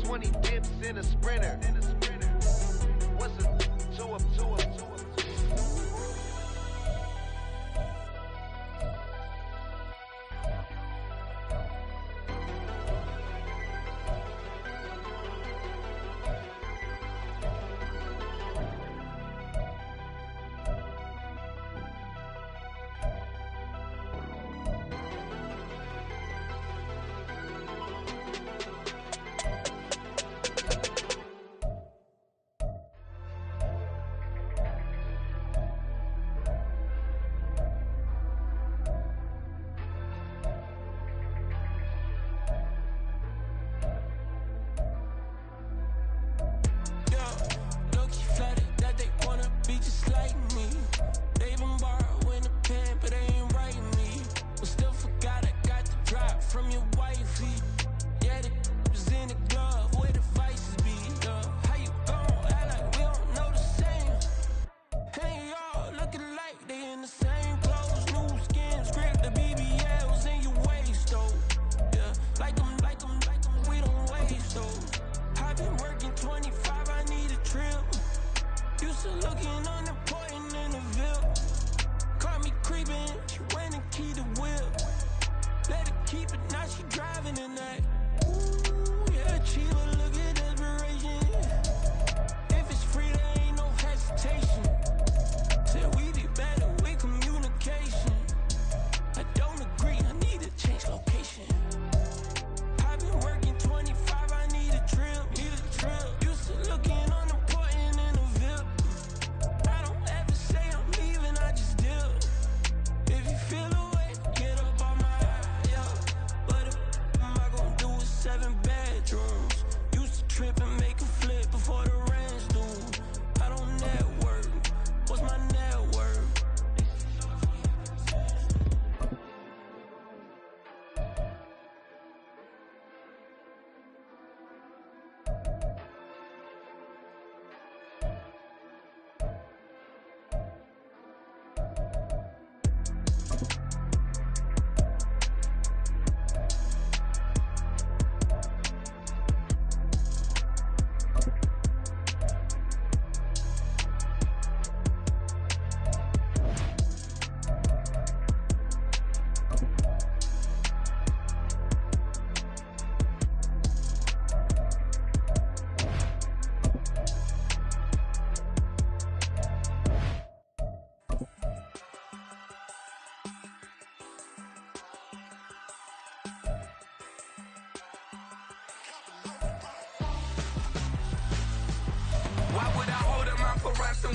20 dips in a sprinter. What's a 2 up?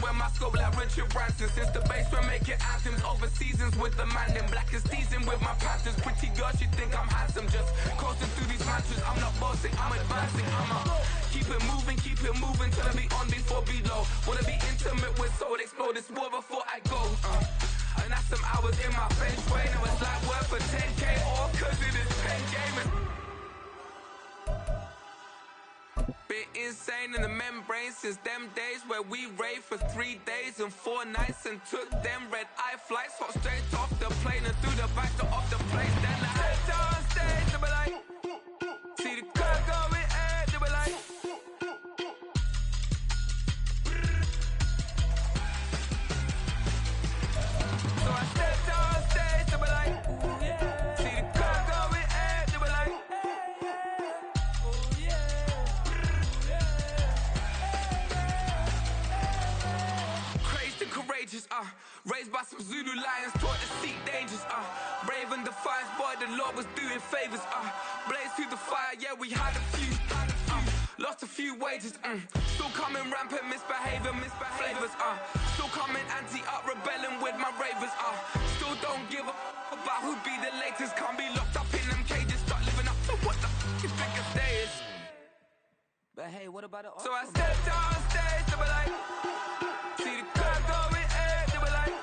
When my scope like Richard Branson. Since the basement making anthems over seasons with the man in black is teasing with my Panthers. Pretty girls, you think I'm handsome. Just coasting through these mantras. I'm not bossing, I'm advancing. Keep it moving till I be on before below. Wanna be intimate with soul, explore this war before I go. And that's some hours in my bench way. Now it's like work for 10K all cause it is pen gaming. Bit insane in the membrane since them days where we raved for 3 days and 4 nights and took them red eye flights. Hot straight off the plane and through the back door of the place. Then I head on stage, they be like, see the car going ahead, they be like. So I stepped on stage, they be like, see the car going ahead, they be like. Courageous, raised by some Zulu lions, taught to seek dangers, brave and defiant, boy, the Lord was doing favors, blaze through the fire, yeah, we had a few, Lost a few wages, still coming rampant, misbehavior, flavors, still coming anti-up, rebelling with my ravers, still don't give a about who be the latest, can't be locked up in them cages, start living up to what the f*** is biggest day is. But hey, what about the So I stepped on stage, they were like, see the crowd going air, they were like,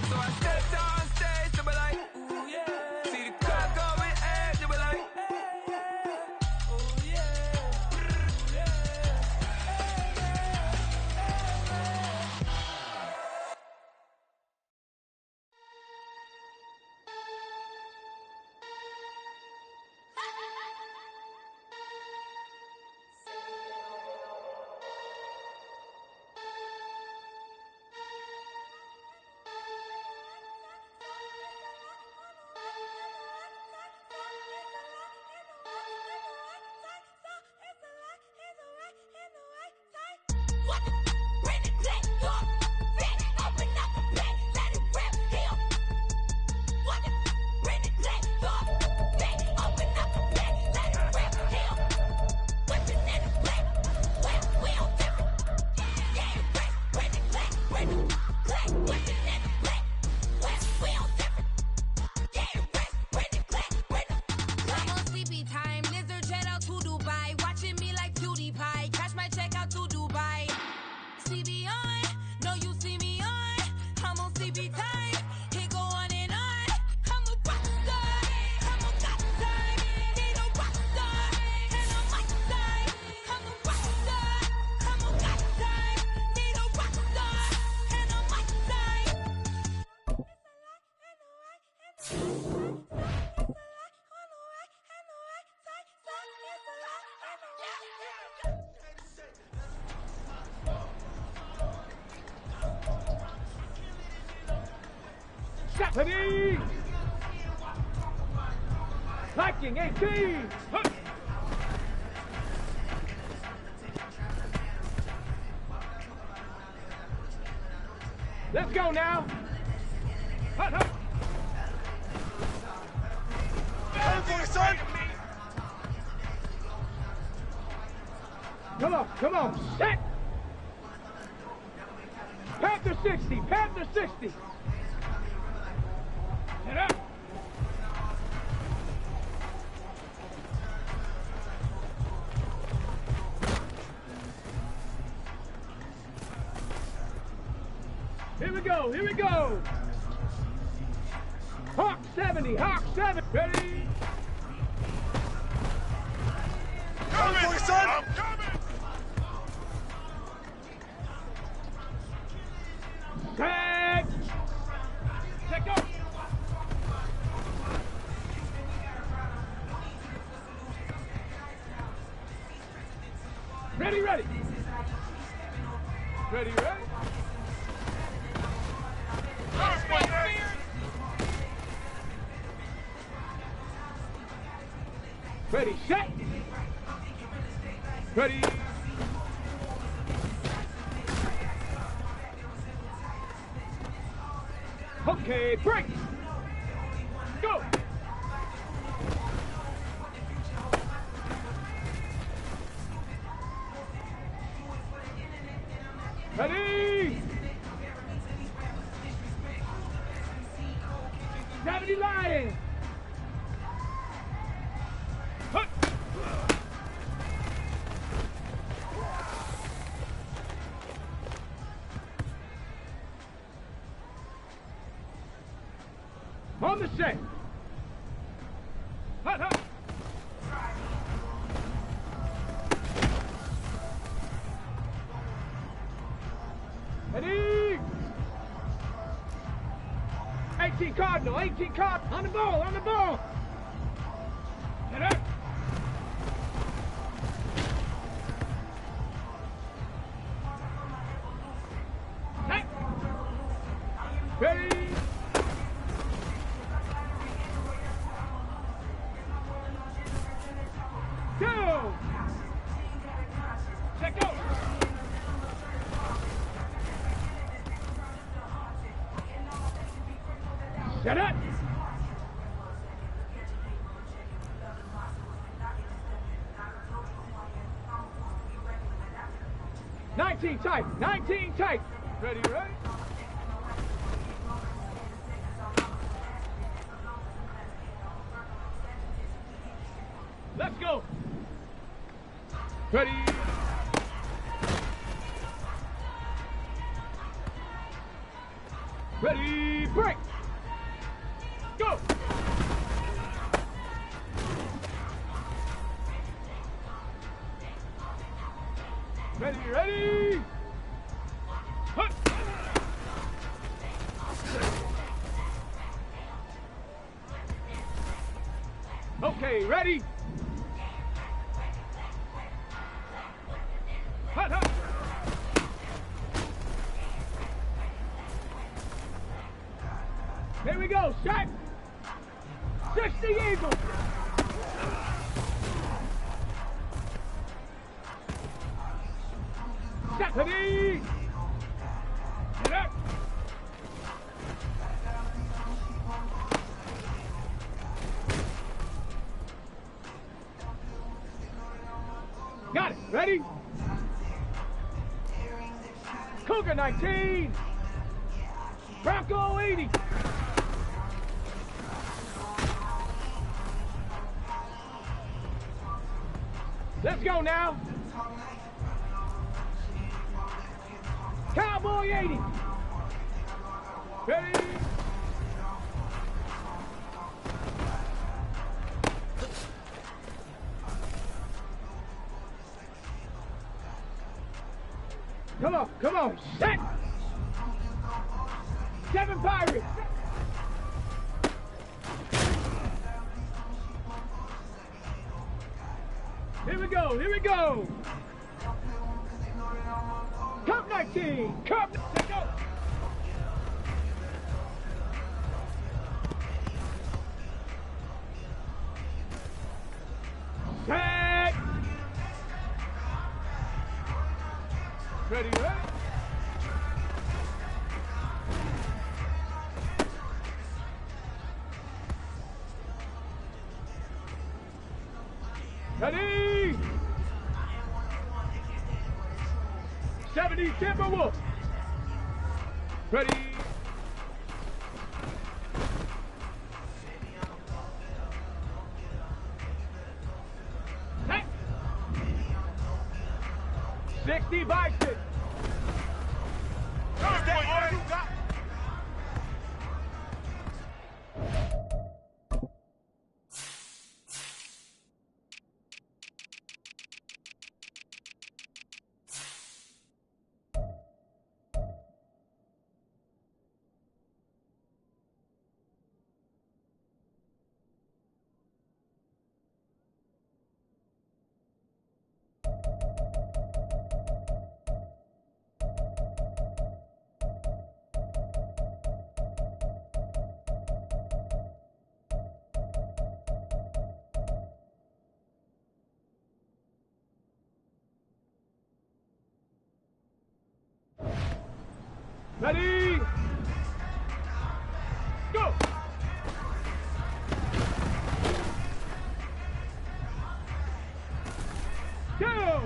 so I stepped on stage, they were like, ooh yeah, see the crowd going air, they were like, ooh yeah, I'm on sleepy time, lizard jet out to Dubai, watching me like PewDiePie, cash my check out to Dubai. CB on, no you see me on, I'm on CB time, it go on and on. I'm a rock star, I'm a god time, need a rock star, and I'm my side. I'm a rock star, I'm a god time, need a rock star, and I'm my side. Stephanie! Liking 18! Huh. Let's go now! Hut, hut. Come on, set! Panther 60, Panther 60! Get up! Here we go! Hawk 70, Hawk 7, ready? Coming, boy, son! I'm coming! Tag! Check go! Ready? Ready, ready? Ready, set! Ready! Okay, break! Go! Ready! 70 Lion! Hut! On the set! Hut, hut! Ready! 18 Cardinal, on the ball! Get up! Hey! Ready! Go! Check go! Set up! 19 tight. 19 tight. Ready, ready? Let's go. Ready. Ready, break. Go. Ready, ready. Hut. Okay, ready. Hut, hut. Here we go, shot. 60 Eagles. Stephanie. Get up. Got it. Ready? Cougar 19. Bronco 80. Let's go now. Cowboy 80. Ready? Come on, set. 7 Pirates. Here we go. Cup 19, Cup, let's go. Set. Ready, ready. Ready! 70 Timberwolves. Ready? Set. 60 Bison. Ready? Go! Go!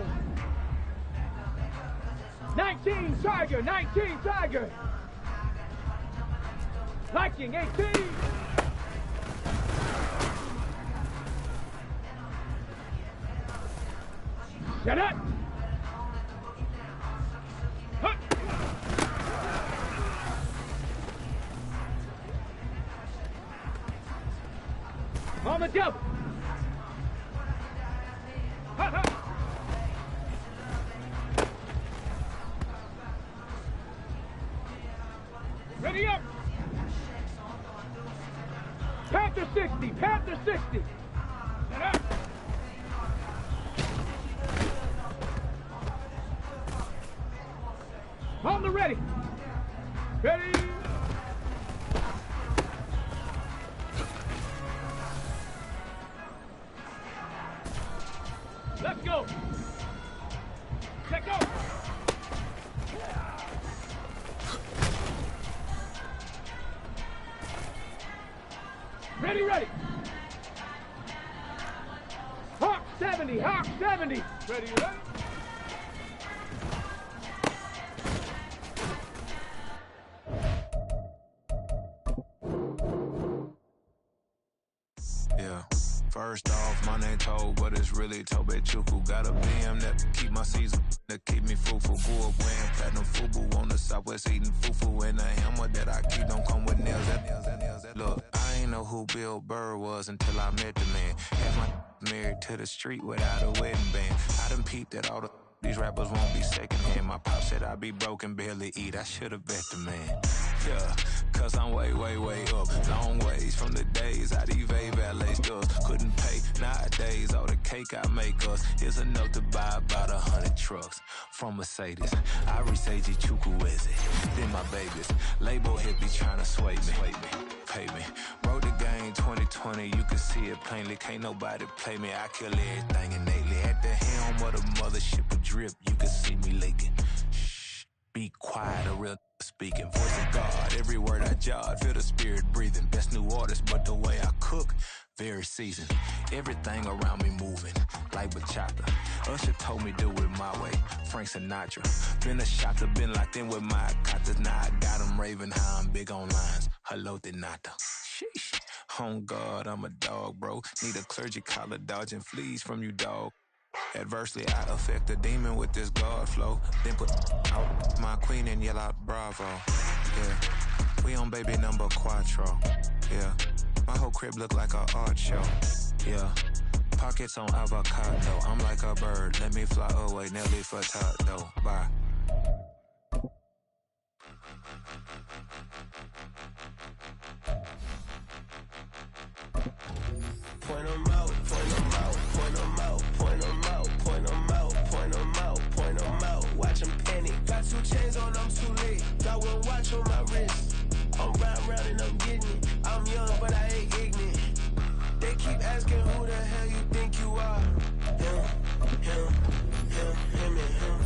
19 Tiger, 19 Tiger! Viking 18! Shut up! On the double. Ha, ha. Ready up. Panther 60. Panther 60. Set up. On the ready. Ready. Let's go. Let go. Ready, ready. Hawk 70, Hawk 70. Ready, ready. Yeah. First off, my name Toad, but it's really Tobe Chuku. Got a BM that keep my season, that keep me fruitful. Grew up wearing platinum FUBU on the Southwest eating fufu. And the hammer that I keep don't come with nails. Look, I ain't know who Bill Burr was until I met the man. Had my married to the street without a wedding band. I done peeped that all these rappers won't be secondhand. My pop said I'd be broke and barely eat. I should've bet the man. Yeah, cause I'm way, way, way up. Long ways from the days I evade valet stores. Couldn't pay nowadays. All the cake I make us is enough to buy about 100 trucks from Mercedes. I resage Chukwueze. Then my babies. Label hippie trying to sway me. Pay me. Wrote the game 2020. You can see it plainly. Can't nobody play me. I kill everything innately. At the helm of the mothership of drip. You can see me leaking. Shh. Be quiet. A real speaking. Voice of God. Every word I jot. Feel the spirit breathing. Best new artist. But the way I cook. Very seasoned. Everything around me moving. Like bachata. Usher told me do it my way. Frank Sinatra. Been a shotter. Been locked in with my katas. Now I got them raving how I'm big on lines. Hello, Denata. Sheesh. On God, I'm a dog, bro. Need a clergy collar dodging fleas from you, dog. Adversely, I affect a demon with this God flow. Then put out my queen and yell out bravo. Yeah, we on baby number quattro. Yeah, my whole crib look like a art show. Yeah, pockets on avocado. I'm like a bird. Let me fly away. Nelly Furtado. Bye. Point 'em out, point 'em out, point 'em out, point 'em out, point 'em out, point 'em out, point 'em out. Watch 'em panic. Got 2 chains on, I'm too late. Got 1 watch on my wrist. I'm round and I'm getting it. I'm young, but I ain't ignorant. They keep asking who the hell you think you are. Him and him.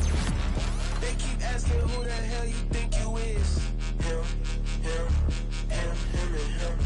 They keep asking who the hell you think you is. Him and him.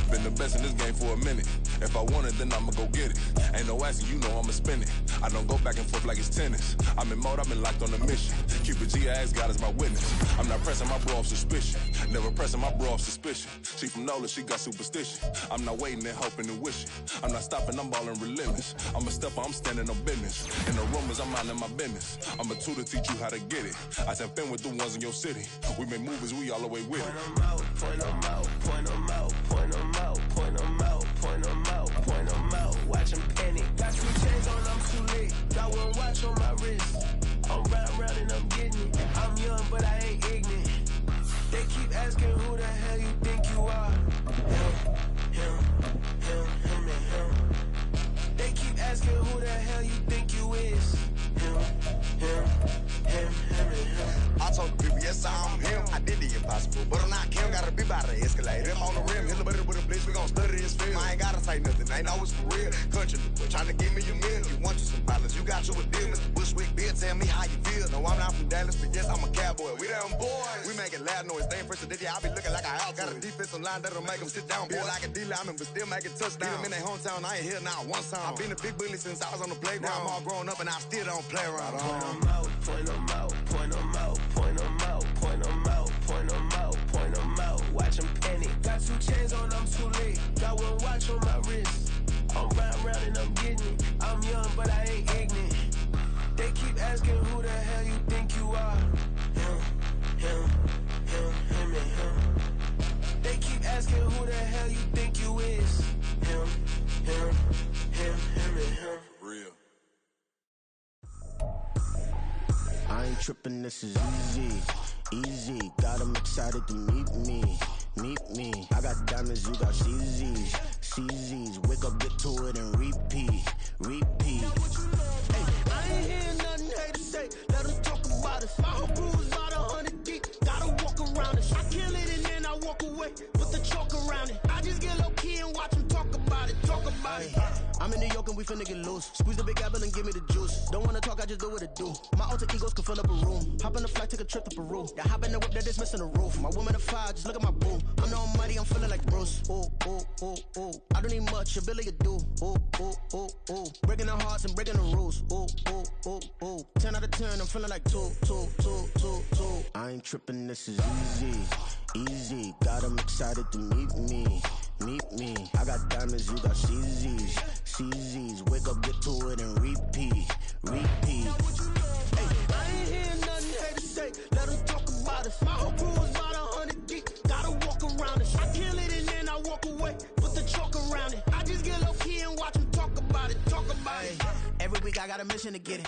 Been the best in this game for a minute. If I want it, then I'ma go get it. Ain't no asking, you know I'ma spin it. I don't go back and forth like it's tennis. I'm in mode, I've been locked on a mission. Keep a G, I ask God as my witness. I'm not pressing my bro off suspicion. Never pressing my bro off suspicion. She from Nola, she got superstition. I'm not waiting and hoping and wishing. I'm not stopping, I'm balling relentless. I'm a stepper, I'm standing on business. In the rumors, I'm minding my business. I'm a tutor, teach you how to get it. I said, been with the ones in your city. We make movies, we all the way with it. Point 'em out, point 'em out, point 'em out, point 'em out, point 'em out, point 'em out, point 'em out. Watch 'em panic. Got 2 chains on, I'm too late. Got 1 watch on my wrist. I'm round and I'm getting it. I'm young, but I ain't ignorant. They keep asking who the hell you think you are. Him and him. They keep asking who the hell you think you is. Him and him. I told the people, yes, I'm him. I did the impossible, but I'm not Kim. Gotta be by the escalator. Him on the rim, hit a bit with a blitz. We gon' study this film. I ain't gotta say nothing, ain't always for real. Country, trying to give me a meal. You want you some violence, you got you a deal. Mr. Bushwick, Bill, tell me how you feel. No, I'm not from Dallas, but yes, I'm a cowboy. We them boys. We making loud noise. They ain't first today, I be looking like a house. Got a defensive line that'll make them sit down. Feel like a D-lineman, but still making touchdowns. Beat them in their hometown, I ain't here now one time. I been a big bully since I was on the playground. Now I'm all grown up and I still don't play around. Point 'em out, point 'em out, point 'em out, point 'em out, point 'em out, point 'em out, point 'em out. Watch 'em panic. Got 2 chains on, I'm too late. Got 1 watch on my wrist. I'm round and I'm getting it. I'm young, but I ain't ignorant. They keep asking who the hell you think you are. Him and him. They keep asking who the hell you think you is. Him and him. Real. I ain't tripping, this is easy, easy. Got 'em excited to meet me. I got diamonds, you got CZs. Wake up, get to it and repeat. Hey, I ain't hearing nothing haters say. Let them talk about us. My whole crew is about 100 deep. Gotta walk around it. I kill it and then I walk away. Put the chalk around it. I just get low key and watch them talk about it. I'm in New York and we finna get loose. Squeeze the big apple and give me the juice. Don't wanna talk, I just do what it do. My alter egos can fill up a room. Hop on the flight, take a trip to Peru. Yeah, hop in the whip that is missing the roof. My woman a fire, just look at my boo. I'm the almighty, I'm feeling like Bruce. Ooh. I don't need much, a billy a do. Ooh. Breaking the hearts and breaking the rules. Ooh. 10 out of 10, I'm feeling like 2. I ain't tripping, this is easy. Got 'em excited to meet me. meet me. I got diamonds, you got CZs, CZs. Wake up, get to it, and repeat, repeat. Hey, I ain't hearing nothing haters say. Let them talk about it. My whole crew is about 100 deep. Gotta walk around it. I kill it and then I walk away. Put the chalk around it. I just get low key and watch them talk about it. Talk about it. Every week I got a mission to get it.